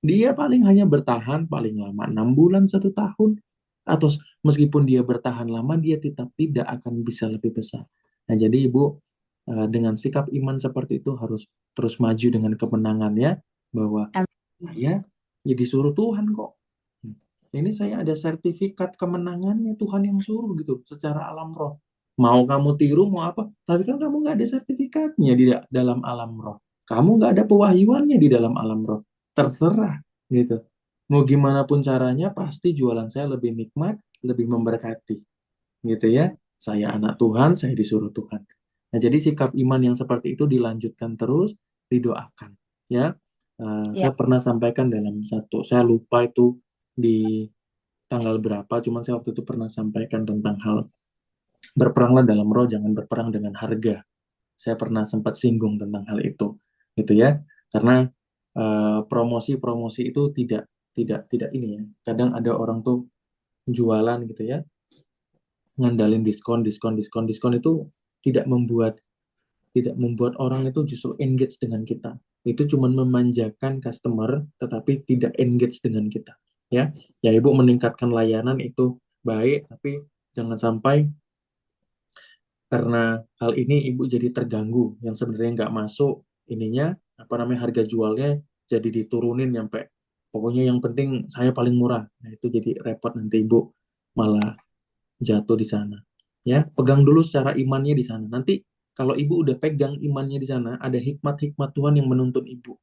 Dia paling hanya bertahan paling lama 6 bulan, 1 tahun, atau meskipun dia bertahan lama, dia tetap tidak akan bisa lebih besar. Nah, jadi ibu dengan sikap iman seperti itu harus terus maju dengan kemenangan ya, bahwa Amin. saya ya disuruh Tuhan kok. Ini saya ada sertifikat kemenangannya, Tuhan yang suruh gitu, secara alam roh. Mau kamu tiru, mau apa, tapi kan kamu nggak ada sertifikatnya di dalam alam roh. Kamu nggak ada pewahyuannya di dalam alam roh. Terserah gitu. Mau gimana pun caranya, pasti jualan saya lebih nikmat, lebih memberkati. Gitu ya. Saya anak Tuhan, saya disuruh Tuhan. Nah, jadi sikap iman yang seperti itu dilanjutkan terus, didoakan. Ya, Iya. saya pernah sampaikan dalam saya lupa itu di tanggal berapa, cuman saya waktu itu pernah sampaikan tentang hal berperanglah dalam roh, jangan berperang dengan harga. Saya pernah sempat singgung tentang hal itu, gitu ya. Karena promosi-promosi itu tidak ini ya. Kadang ada orang tuh jualan gitu ya, ngandalin diskon, diskon, diskon, diskon itu tidak membuat orang itu justru engage dengan kita. Itu cuma memanjakan customer, tetapi tidak engage dengan kita. Ya, ibu meningkatkan layanan itu baik, tapi jangan sampai karena hal ini ibu jadi terganggu, yang sebenarnya nggak masuk ininya, apa namanya, harga jualnya jadi diturunin sampai pokoknya yang penting saya paling murah. Nah, itu jadi repot, nanti ibu malah jatuh di sana. Ya, pegang dulu secara imannya di sana. Nanti kalau ibu udah pegang imannya di sana, ada hikmat-hikmat Tuhan yang menuntun ibu,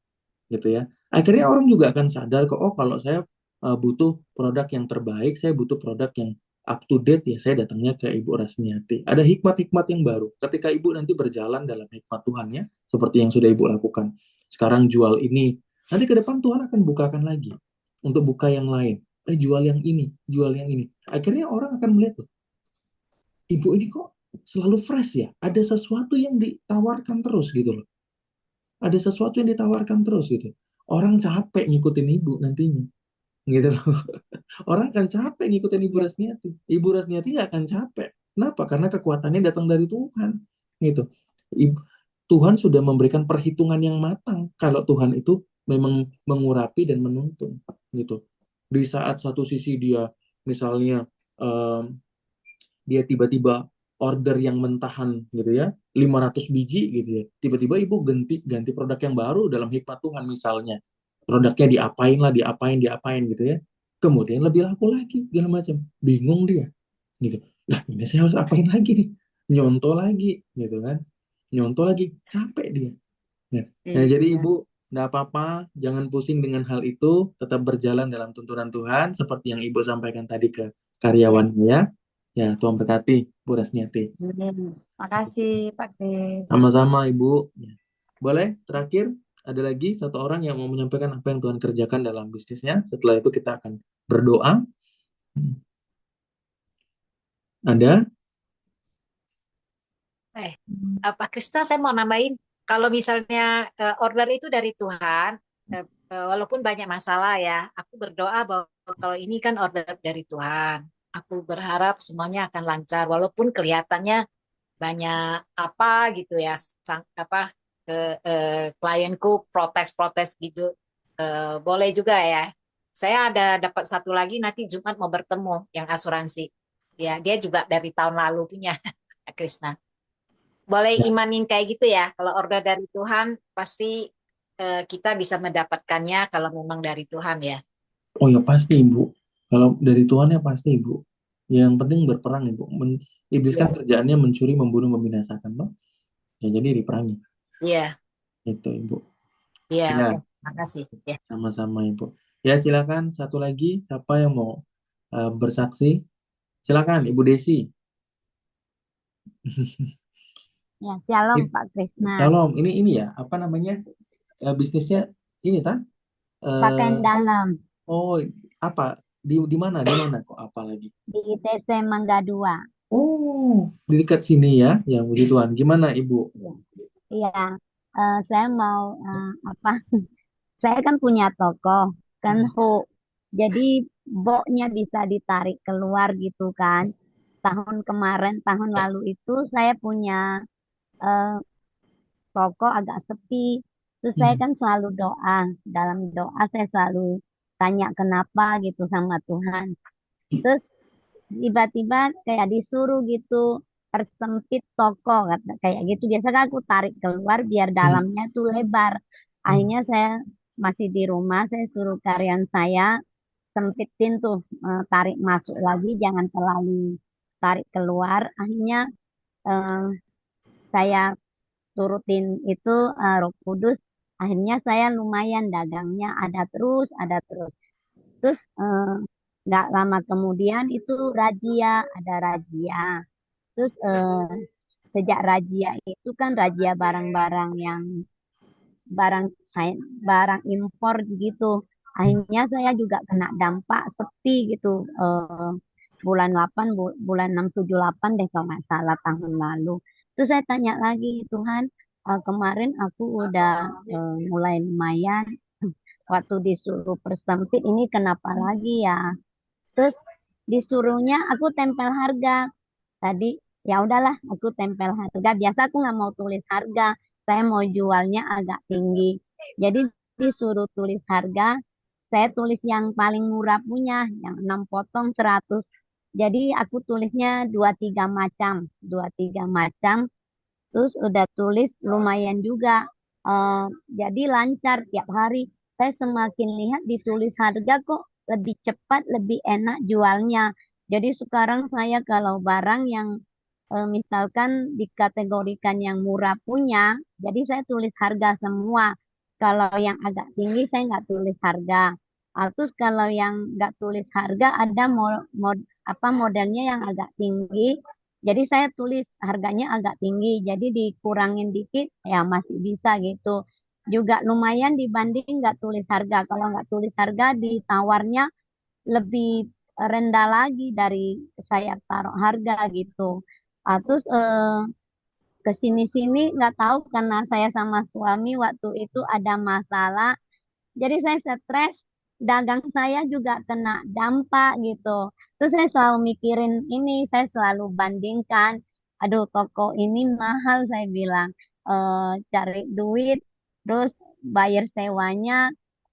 gitu ya. Akhirnya orang juga akan sadar kok, oh kalau saya butuh produk yang terbaik, saya butuh produk yang up to date, ya saya datangnya ke Ibu Rasniati. Ada hikmat-hikmat yang baru. Ketika ibu nanti berjalan dalam hikmat Tuhan ya, seperti yang sudah ibu lakukan. Sekarang jual ini, nanti ke depan Tuhan akan bukakan lagi untuk buka yang lain. Jual yang ini, jual yang ini. Akhirnya orang akan melihat, ibu ini kok selalu fresh ya. Ada sesuatu yang ditawarkan terus gitu loh. Ada sesuatu yang ditawarkan terus gitu. Orang capek ngikutin ibu nantinya. Gitu loh. Orang akan capek ngikutin Ibu Iya. Rasniati. Ibu Rasniati nggak akan capek. Kenapa? Karena kekuatannya datang dari Tuhan. Gitu. Tuhan sudah memberikan perhitungan yang matang. Kalau Tuhan itu memang mengurapi dan menuntun. Gitu. Di saat satu sisi dia misalnya dia tiba-tiba order yang mentahan gitu ya, 500 biji gitu ya. Tiba-tiba ibu ganti produk yang baru dalam hikmat Tuhan misalnya. Produknya diapain gitu ya. Kemudian lebih laku lagi segala macam. Bingung dia gitu. Nah, ini saya harus apain lagi nih? Nyontoh lagi gitu kan. Nyontoh lagi, capek dia. Nah, jadi Iya. ibu nggak apa-apa, jangan pusing dengan hal itu, tetap berjalan dalam tuntunan Tuhan seperti yang ibu sampaikan tadi ke Ya. karyawannya ya. Ya, Tuhan berkati, Bu Rasniati. Amin. Makasih Pak Kris. Sama-sama, Ibu. Ya. Boleh, terakhir, ada lagi satu orang yang mau menyampaikan apa yang Tuhan kerjakan dalam bisnisnya. Setelah itu kita akan berdoa. Ada? Eh, Pak Krista, saya mau nambahin, kalau misalnya order itu dari Tuhan, walaupun banyak masalah ya, aku berdoa bahwa kalau ini kan order dari Tuhan, aku berharap semuanya akan lancar, walaupun kelihatannya banyak apa gitu ya, klienku protes-protes gitu. Boleh juga ya. Saya ada dapat satu lagi nanti Jumat mau bertemu yang asuransi. Ya, dia juga dari tahun lalu punya, Krisna. Boleh Ya. imanin kayak gitu ya. Kalau order dari Tuhan pasti kita bisa mendapatkannya kalau memang dari Tuhan ya. Oh ya pasti Ibu. Kalau dari Tuhan ya pasti Ibu. Yang penting berperang Ibu. Iblis kan Iya, kerjaannya mencuri, membunuh, membinasakan, Pak. Ya jadi diperangi. iya, Itu Ibu. iya. Oke, Ya, makasih. Ya. sama-sama Ibu. Ya silakan satu lagi siapa yang mau bersaksi? Silakan Ibu Desi. Ya, shalom Eh, Pak Krisna. Shalom. Ini ya, apa namanya? Bisnisnya ini tak? Pakaian Eh, dalam oh, apa? Di mana? Di mana kok apa lagi? di ITC Mangga 2. Oh, di dekat sini ya. Ya, puji Tuhan. Gimana Ibu? Ya, iya. Saya mau apa? Saya kan punya toko, kan Hmm. Jadi boknya bisa ditarik keluar gitu kan. Tahun kemarin, tahun lalu itu saya punya eh, toko agak sepi. Terus saya Hmm. kan selalu doa. Dalam doa saya selalu tanya kenapa gitu sama Tuhan. Terus tiba-tiba kayak disuruh gitu persempit toko kata kayak gitu. Biasanya aku tarik keluar biar Hmm. dalamnya tuh lebar. Hmm. Akhirnya saya masih di rumah, saya suruh karyawan saya sempitin tuh, tarik masuk lagi, jangan terlalu tarik keluar. Akhirnya eh, saya turutin itu, Roh Kudus. Akhirnya saya lumayan dagangnya ada terus. Terus nggak lama kemudian itu razia, ada razia. Terus sejak razia itu kan razia barang-barang yang barang barang impor gitu. Akhirnya saya juga kena dampak sepi gitu. Bulan 8, bulan 6, 7, 8 deh kalau nggak salah tahun lalu. Terus saya tanya lagi, Tuhan, kemarin aku udah mulai lumayan waktu disuruh persempit ini kenapa lagi ya? Terus disuruhnya aku tempel harga. Tadi ya udahlah aku tempel harga. Biasa aku nggak mau tulis harga. Saya mau jualnya agak tinggi. Jadi disuruh tulis harga. Saya tulis yang paling murah punya, yang 6 potong 100. Jadi aku tulisnya 2, 3 macam. Terus udah tulis lumayan juga. Eh, jadi lancar tiap hari. Saya semakin lihat ditulis harga kok lebih cepat, lebih enak jualnya. Jadi sekarang saya kalau barang yang misalkan dikategorikan yang murah punya, jadi saya tulis harga semua. Kalau yang agak tinggi saya nggak tulis harga. Terus kalau yang nggak tulis harga ada apa modelnya yang agak tinggi, jadi saya tulis harganya agak tinggi, jadi dikurangin dikit ya masih bisa gitu. Juga lumayan dibanding nggak tulis harga. Kalau nggak tulis harga ditawarnya lebih rendah lagi dari saya taruh harga gitu. Terus ke sini-sini nggak tahu karena saya sama suami waktu itu ada masalah, jadi saya stres, dagang saya juga kena dampak gitu. Terus saya selalu mikirin ini, saya selalu bandingkan, aduh toko ini mahal saya bilang, cari duit, terus bayar sewanya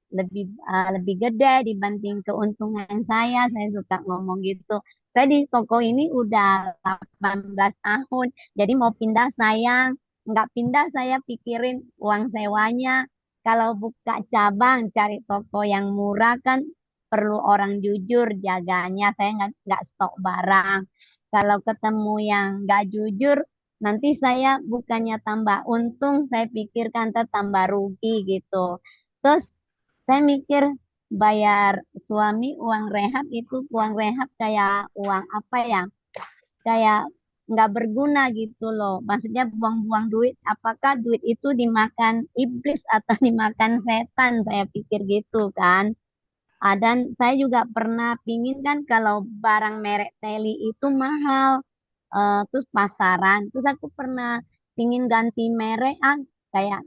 lebih gede dibanding keuntungan saya suka ngomong gitu. Saya di toko ini udah 18 tahun, jadi mau pindah sayang, nggak pindah saya pikirin uang sewanya. Kalau buka cabang, cari toko yang murah kan perlu orang jujur jaganya, saya nggak stok barang. Kalau ketemu yang nggak jujur, nanti saya bukannya tambah untung, saya pikirkan tambah rugi gitu. Terus saya mikir bayar suami uang rehab itu uang rehab kayak uang apa ya? Kayak nggak berguna gitu loh. Maksudnya buang-buang duit. Apakah duit itu dimakan iblis atau dimakan setan? Saya pikir gitu kan. Dan saya juga pernah pingin kan kalau barang merek Teli itu mahal. terus pasaran. Terus aku pernah pingin ganti merek kayak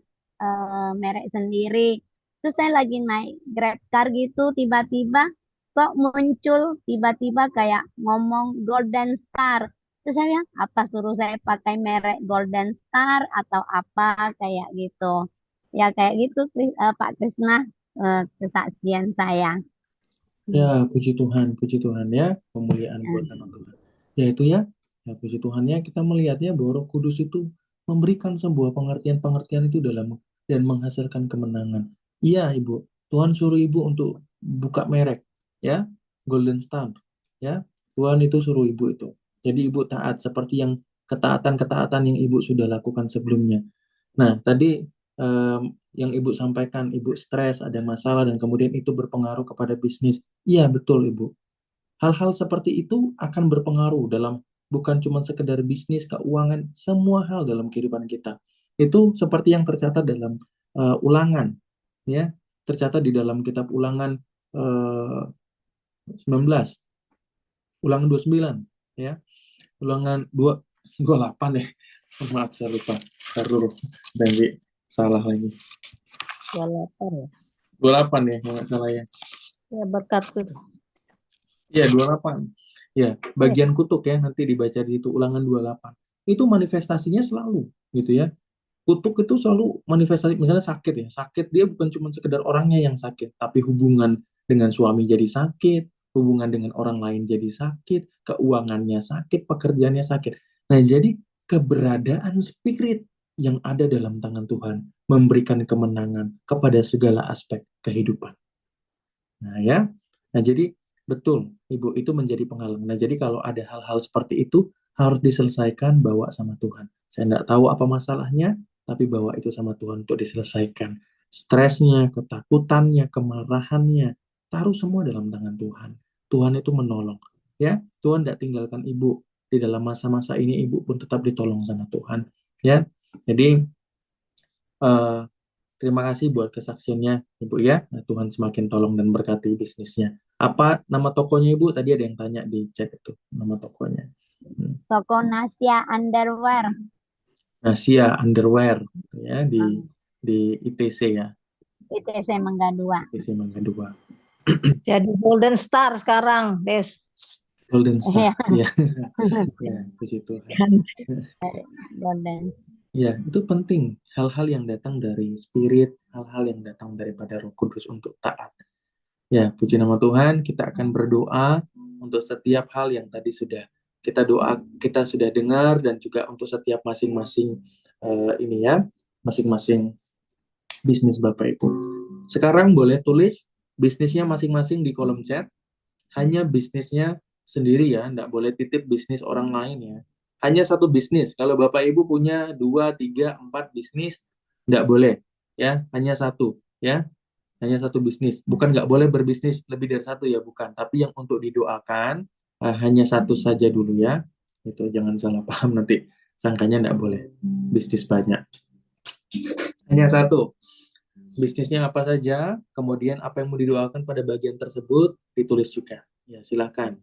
merek sendiri. Terus saya lagi naik Grab Car gitu, tiba-tiba kok muncul tiba-tiba kayak ngomong Golden Star. Terus saya bilang, apa suruh saya pakai merek Golden Star atau apa kayak gitu. Ya kayak gitu Pak Krisna, kesaksian saya. Ya, puji Tuhan ya, kemuliaan buat nama Tuhan. Ya itu ya, ya puji Tuhan ya, kita melihatnya bahwa Roh Kudus itu memberikan sebuah pengertian-pengertian itu dalam dan menghasilkan kemenangan. Iya, Ibu. Tuhan suruh Ibu untuk buka merek, ya, Golden Star, ya. Tuhan itu suruh Ibu itu. Jadi Ibu taat seperti yang ketaatan-ketaatan yang Ibu sudah lakukan sebelumnya. Nah, tadi yang Ibu sampaikan, Ibu stres, ada masalah, dan kemudian itu berpengaruh kepada bisnis. Iya, betul, Ibu. Hal-hal seperti itu akan berpengaruh dalam bukan cuma sekedar bisnis, keuangan, semua hal dalam kehidupan kita. Itu seperti yang tercatat dalam Ulangan, ya, tercatat di dalam kitab Ulangan 19, Ulangan 29, ya, Ulangan 28 ya. Maaf, saya lupa. Taruh, dan salah lagi. 28 ya. 28 ya, kalau nggak salah ya. Ya berkat itu. Iya, 28. Ya, bagian kutuk ya, nanti dibaca di situ, Ulangan 28. Itu manifestasinya selalu, gitu ya. Kutuk itu selalu manifestasi, misalnya sakit ya. Sakit dia bukan cuma sekedar orangnya yang sakit, tapi hubungan dengan suami jadi sakit, hubungan dengan orang lain jadi sakit, keuangannya sakit, pekerjaannya sakit. Nah, jadi keberadaan spirit yang ada dalam tangan Tuhan memberikan kemenangan kepada segala aspek kehidupan. Nah ya, nah jadi betul Ibu itu menjadi penghalang. Nah jadi kalau ada hal-hal seperti itu harus diselesaikan, bawa sama Tuhan. Saya tidak tahu apa masalahnya, tapi bawa itu sama Tuhan untuk diselesaikan. Stresnya, ketakutannya, kemarahannya, taruh semua dalam tangan Tuhan. Tuhan itu menolong. Ya, Tuhan tidak tinggalkan Ibu di dalam masa-masa ini. Ibu pun tetap ditolong sama Tuhan. Ya, jadi eh, terima kasih buat kesaksiannya, Ibu ya. Nah, Tuhan semakin tolong dan berkati bisnisnya. Apa nama tokonya, Ibu? Tadi ada yang tanya di chat itu, nama tokonya. Toko Nasya Underwear. Nasia Underwear ya di ITC ya. ITC Mangga 2. ITC Mangga 2. Jadi Golden Star sekarang, Des. Golden Star. Iya. Ya. Ya, puji Tuhan. Golden. Ya, itu penting. Hal-hal yang datang dari spirit, hal-hal yang datang daripada Roh Kudus untuk taat. Ya, puji nama Tuhan, kita akan berdoa untuk setiap hal yang tadi sudah kita sudah dengar, dan juga untuk setiap masing-masing ini ya, masing-masing bisnis Bapak Ibu. Sekarang boleh tulis bisnisnya masing-masing di kolom chat, hanya bisnisnya sendiri ya, enggak boleh titip bisnis orang lain ya. Hanya satu bisnis. Kalau Bapak Ibu punya 2, 3, 4 bisnis, enggak boleh ya, hanya satu ya. Hanya satu bisnis. Bukan nggak boleh berbisnis lebih dari satu ya, bukan. Tapi yang untuk didoakan hanya satu saja dulu ya. Itu jangan salah paham nanti. Sangkanya nggak boleh bisnis banyak. Hanya satu. Bisnisnya apa saja, kemudian apa yang mau didoakan pada bagian tersebut ditulis juga. Ya, silakan.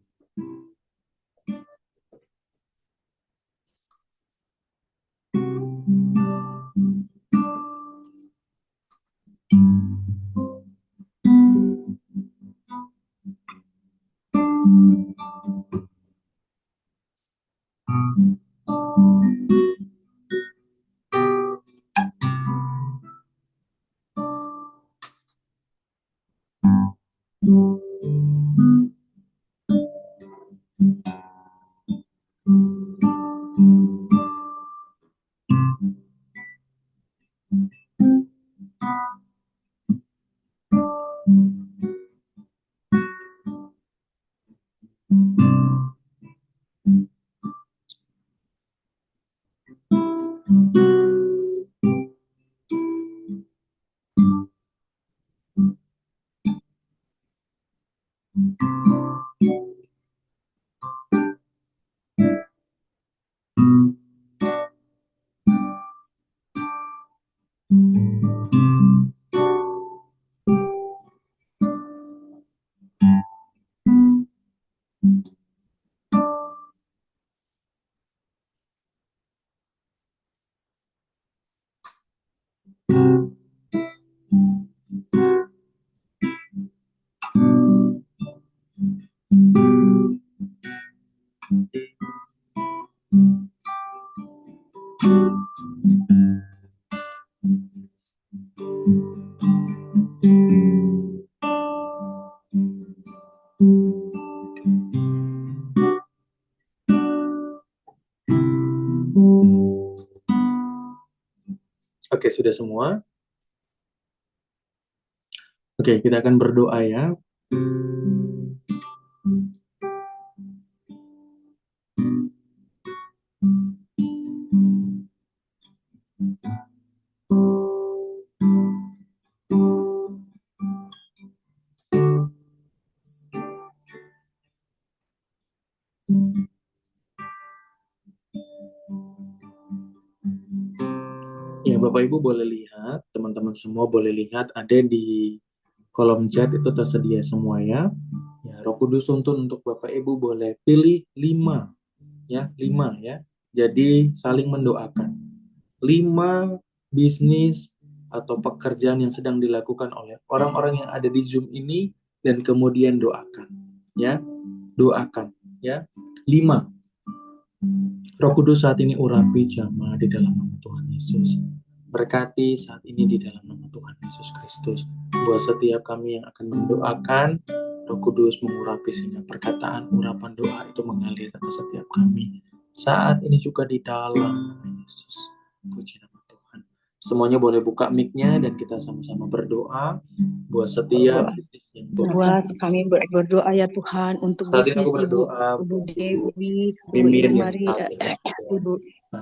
Oke, sudah semua. Oke, kita akan berdoa ya. Ya, Bapak Ibu boleh lihat, teman-teman semua boleh lihat, ada di kolom chat itu tersedia semua ya. Ya, Roh Kudus tuntun untuk Bapak Ibu boleh pilih 5 ya, 5 ya. Jadi saling mendoakan. 5 bisnis atau pekerjaan yang sedang dilakukan oleh orang-orang yang ada di Zoom ini, dan kemudian doakan ya. Doakan ya. 5. Roh Kudus saat ini urapi jamaah di dalam nama Tuhan Yesus. Berkati saat ini di dalam nama Tuhan Yesus Kristus. Buat setiap kami yang akan mendoakan, Roh Kudus mengurapi sehingga perkataan urapan doa itu mengalir atas setiap kami. Saat ini juga di dalam nama Yesus. Puji nama Tuhan. Semuanya boleh buka mic-nya dan kita sama-sama berdoa buat setiap bisnis yang Tuhan. Buat kami berdoa ya Tuhan untuk Saat ini bisnis aku berdoa, Ibu Dewi, Bu Mimir yang Mari, Ibu Ibu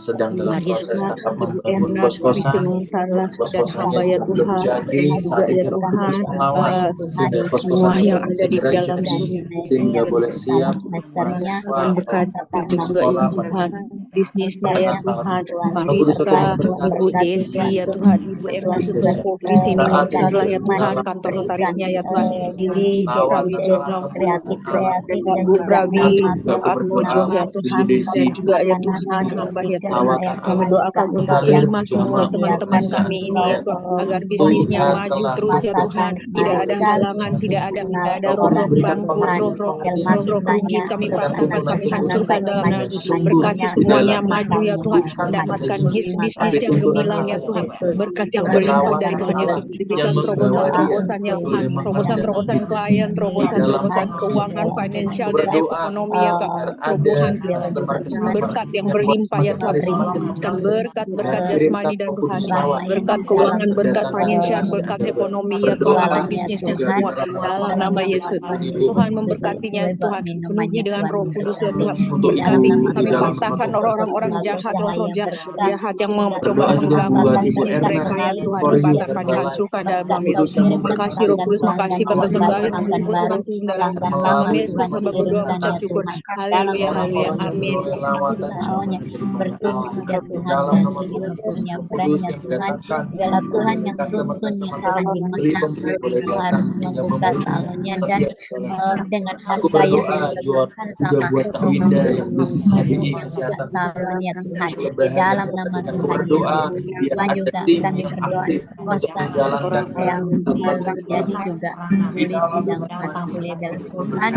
sedang dalam proses Mariska, tahap Ibu membangun Erna, kos-kosan. Christine Salah, dan Kos-kosannya hamba ya juga belum Tuhan, jadi. dan juga Saat ini ya Roh Tuhan, Kudus melawat sehingga semua kos-kosannya yang boleh ada di segera dalam jadi, Zoom sehingga boleh siap semesternya mahasiswa Tuhan atau berkati anak juga ya sekolah pada Tuhan, bisnisnya ya pertengahan tahun Tuhan, ini. Roh Kudus Mariska, tetap Ibu memberkati Desi ya Tuhan, Ibu Erna bisnis Sutopo, Christine saat ini Sarlah ya di Tuhan, dalam kantor Tuhan. notarisnya ya Tuhan, Dili, Lawat Prawijono, kreatif Pak dan Bu juga Prawi, juga aku Atmojo berdoa ya Ibu Tuhan, Desi dan juga ya makanan Tuhan, hamba ya Tuhan. lawatan Kami Allah doakan untuk mengalir 5 semua jamaah teman-teman Indonesia kami ini ya Tuhan, agar bisnisnya Tuhan maju telah terus ya Tuhan, tidak ada halangan, tidak ada Roh Kudus roh-roh berikan bangkrut, pengertian roh-roh kerugian kami berikan patahkan, kami hancurkan dalam nama tuntunan-tuntunan Yesus. yang Berkati di semuanya dalamnya. maju ya Tuhan, Tuhan mendapatkan menjadi bisnis yang gemilang ya Tuhan, berkat yang berlimpah dari Tuhan Yesus. Diberikan yang membawa dia terobosan-terobosan ya Tuhan, boleh mengerjakan terobosan-terobosan bisnis klien, di dalam terobosan-terobosan nama keuangan, Tuhan. finansial, dan Berdoa ekonomi ya Kak. biar ada Terobosan customer berkat yang yang berlimpah ya semakin Tuhan, hari Tuhan semakin memberikan mengalir. berkat Dan jasmani kirimkan dan Roh Kudus rohani, lawat berkat untuk keuangan, berkat mendatangkan finansial, bisnis berkat yang baru. ekonomi ya Tuhan, Berdoa untuk bisnisnya juga semua di dalam dalam nama Yesus. Ibu Tuhan memberkatinya Tuhan, penuhi dengan Roh Kudus ya Tuhan, untuk berkati Ibu di kami dalam patahkan nama orang-orang jahat, roh-roh jahat yang mencoba berdoa juga mengganggu buat Ibu bisnis Erna mereka ya Tuhan, for you dipatahkan, Herbalife. dihancurkan dalam Roh nama Kudus Yesus. yang Makasih Roh Kudus, makasih Bapak Sembahit, usulkan dalam nama Yesus, hamba berdoa ucap syukur. Haleluya, haleluya, orang-orang yang amin. beroleh lawatan jamaah menjadi bertumbuh pengalaman ya Tuhan, dalam dan nama juga Tuhan Yesus. punya Roh brand Kudus ya yang Tuhan, mendatangkan segala Tuhan yang customer tuntun ya Tuhan, di mana pembeli boleh Ibu datang harus sehingga membuka memenuhi salonnya dan setiap dalam. dengan Aku harga yang berdoa ditetapkan juga sama buat Kak Winda yang bisnis HDI kesehatan salonnya Tuhan, di kebahagiaan dalam nama aku Tuhan berdoa Yesus. biar Tuhan ada juga tim kami yang berdoa aktif untuk untuk Costa menjalankan yang jadi juga di tulis dalam juga nama Tuhan Yesus. boleh bela Tuhan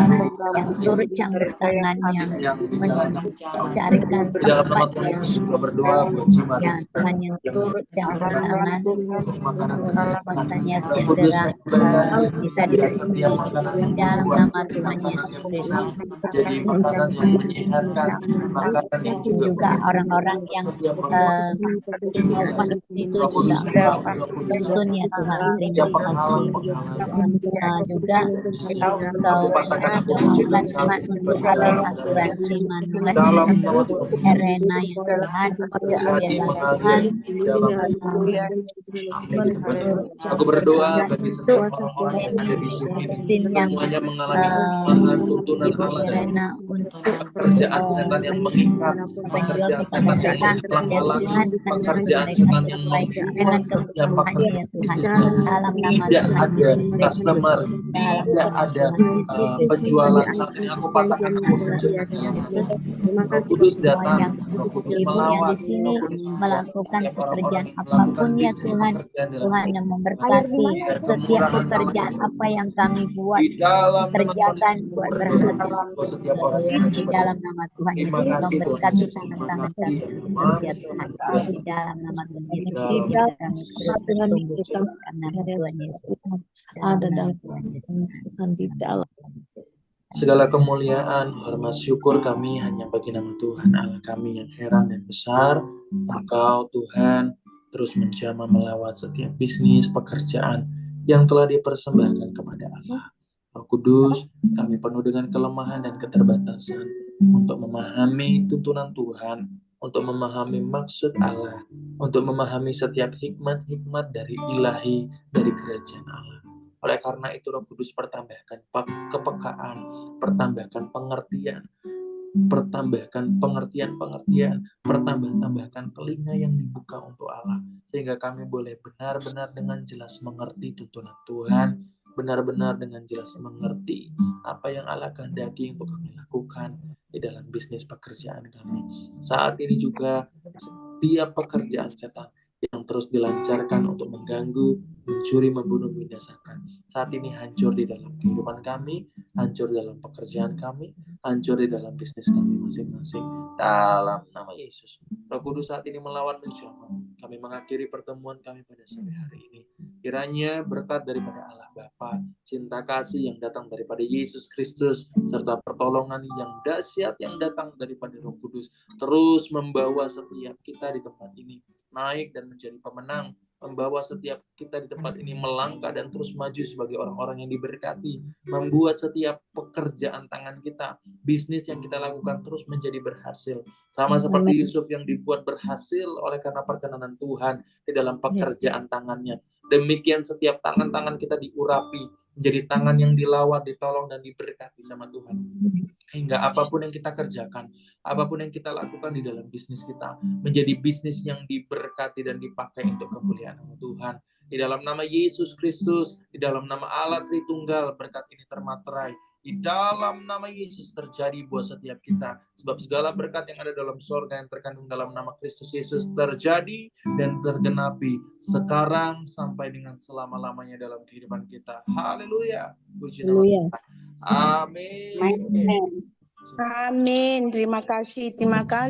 yang turut campur tangan yang Yang menjalankan mencarikan di dalam nama tempat Tuhan yang Yesus juga berdoa buat Cimaris yang Tuhan yang turut campur tangan untuk makanan untuk kesehatan. kosanya Roh Kudus segera berkati bisa biar setiap dipenuhi makanan yang dalam dibuat nama Tuhan makanan Yesus yang Kristus. jadi makanan yang menyehatkan, makanan yang juga Juga orang-orang yang setiap mau masuk situ Roh juga Kudus lawat, Roh Kudus tuntun ya Tuhan, terima setiap kasih. penghalang-penghalang Juga aku Kau patahkan, aku mampukan hancurkan Tuhan untuk agen asuransi Manuel, dalam nama untuk Tuhan Yesus. Erena yang Tuhan, Jadi bela mengalir Tuhan, di dalam aku berdoa bagi setiap orang-orang yang ada di Zoom ini yang semuanya mengalami kelemahan tuntunan Ibu Allah dan Irena untuk pekerjaan setan yang mengikat, penjual pekerjaan setan yang kepada setan ya menghalang-halangi, Tuhan, pekerjaan mereka setan yang sesuai dengan kebutuhannya ya Tuhan, bisnisnya dalam nama tidak Tuhan ada Yesus customer, Kristus, dalam tidak nama ada Tuhan Yesus penjualan. Saat ini aku patahkan, aku hancurkan dalam nama Roh Kudus semua datang, yang Roh Kudus ibu yang di melawat, sini Roh Kudus melakukan setiap orang-orang pekerjaan yang melakukan apapun ya bisnis Tuhan, pekerjaan dalam Tuhan yang memberkati biar setiap kemurahan pekerjaan Allah apa yang kami buat di dalam nama Tuhan kerjakan Yesus buat berdoa berhasil untuk setiap orang yang di ada. dalam nama Tuhan Terima Yesus, kasih Tuhan memberkati Yesus. Terima tangan-tangan kasih. kami Maaf. terus ya Tuhan, di dalam nama Tuhan Yesus Dalam biar kami terus bertumbuh karena Tuhan Yesus, dalam ada nama dalam Tuhan Yesus. di dalam Segala kemuliaan, hormat, syukur kami hanya bagi nama Tuhan Allah kami yang heran dan besar. Engkau Tuhan terus menjamah melawat setiap bisnis, pekerjaan yang telah dipersembahkan kepada Allah. Roh Kudus, kami penuh dengan kelemahan dan keterbatasan untuk memahami tuntunan Tuhan, untuk memahami maksud Allah, untuk memahami setiap hikmat-hikmat dari ilahi, dari kerajaan Allah. Oleh karena itu Roh Kudus pertambahkan kepekaan, pertambahkan pengertian, pertambahkan telinga yang dibuka untuk Allah, sehingga kami boleh benar-benar dengan jelas mengerti tuntunan Tuhan, benar-benar dengan jelas mengerti apa yang Allah kehendaki untuk kami lakukan di dalam bisnis pekerjaan kami. Saat ini juga setiap pekerjaan setan yang terus dilancarkan untuk mengganggu, mencuri, membunuh, membinasakan, saat ini hancur di dalam kehidupan kami, hancur dalam pekerjaan kami, hancur di dalam bisnis kami masing-masing. Dalam nama Yesus, Roh Kudus saat ini melawan menjamah. Kami mengakhiri pertemuan kami pada sore hari ini. Kiranya berkat daripada Allah Bapa, cinta kasih yang datang daripada Yesus Kristus, serta pertolongan yang dahsyat yang datang daripada Roh Kudus terus membawa setiap kita di tempat ini naik dan menjadi pemenang, membawa setiap kita di tempat ini melangkah dan terus maju sebagai orang-orang yang diberkati, membuat setiap pekerjaan tangan kita, bisnis yang kita lakukan terus menjadi berhasil, sama seperti Yusuf yang dibuat berhasil oleh karena perkenanan Tuhan di dalam pekerjaan tangannya. Demikian setiap tangan-tangan kita diurapi menjadi tangan yang dilawat, ditolong dan diberkati sama Tuhan, hingga apapun yang kita kerjakan, apapun yang kita lakukan di dalam bisnis kita menjadi bisnis yang diberkati dan dipakai untuk kemuliaan nama Tuhan. Di dalam nama Yesus Kristus, di dalam nama Allah Tritunggal, berkat ini termaterai. Di dalam nama Yesus terjadi buat setiap kita. Sebab segala berkat yang ada dalam sorga yang terkandung dalam nama Kristus Yesus terjadi dan tergenapi sekarang sampai dengan selama-lamanya dalam kehidupan kita. Haleluya. Puji nama Tuhan. Amin. Amin. Terima kasih.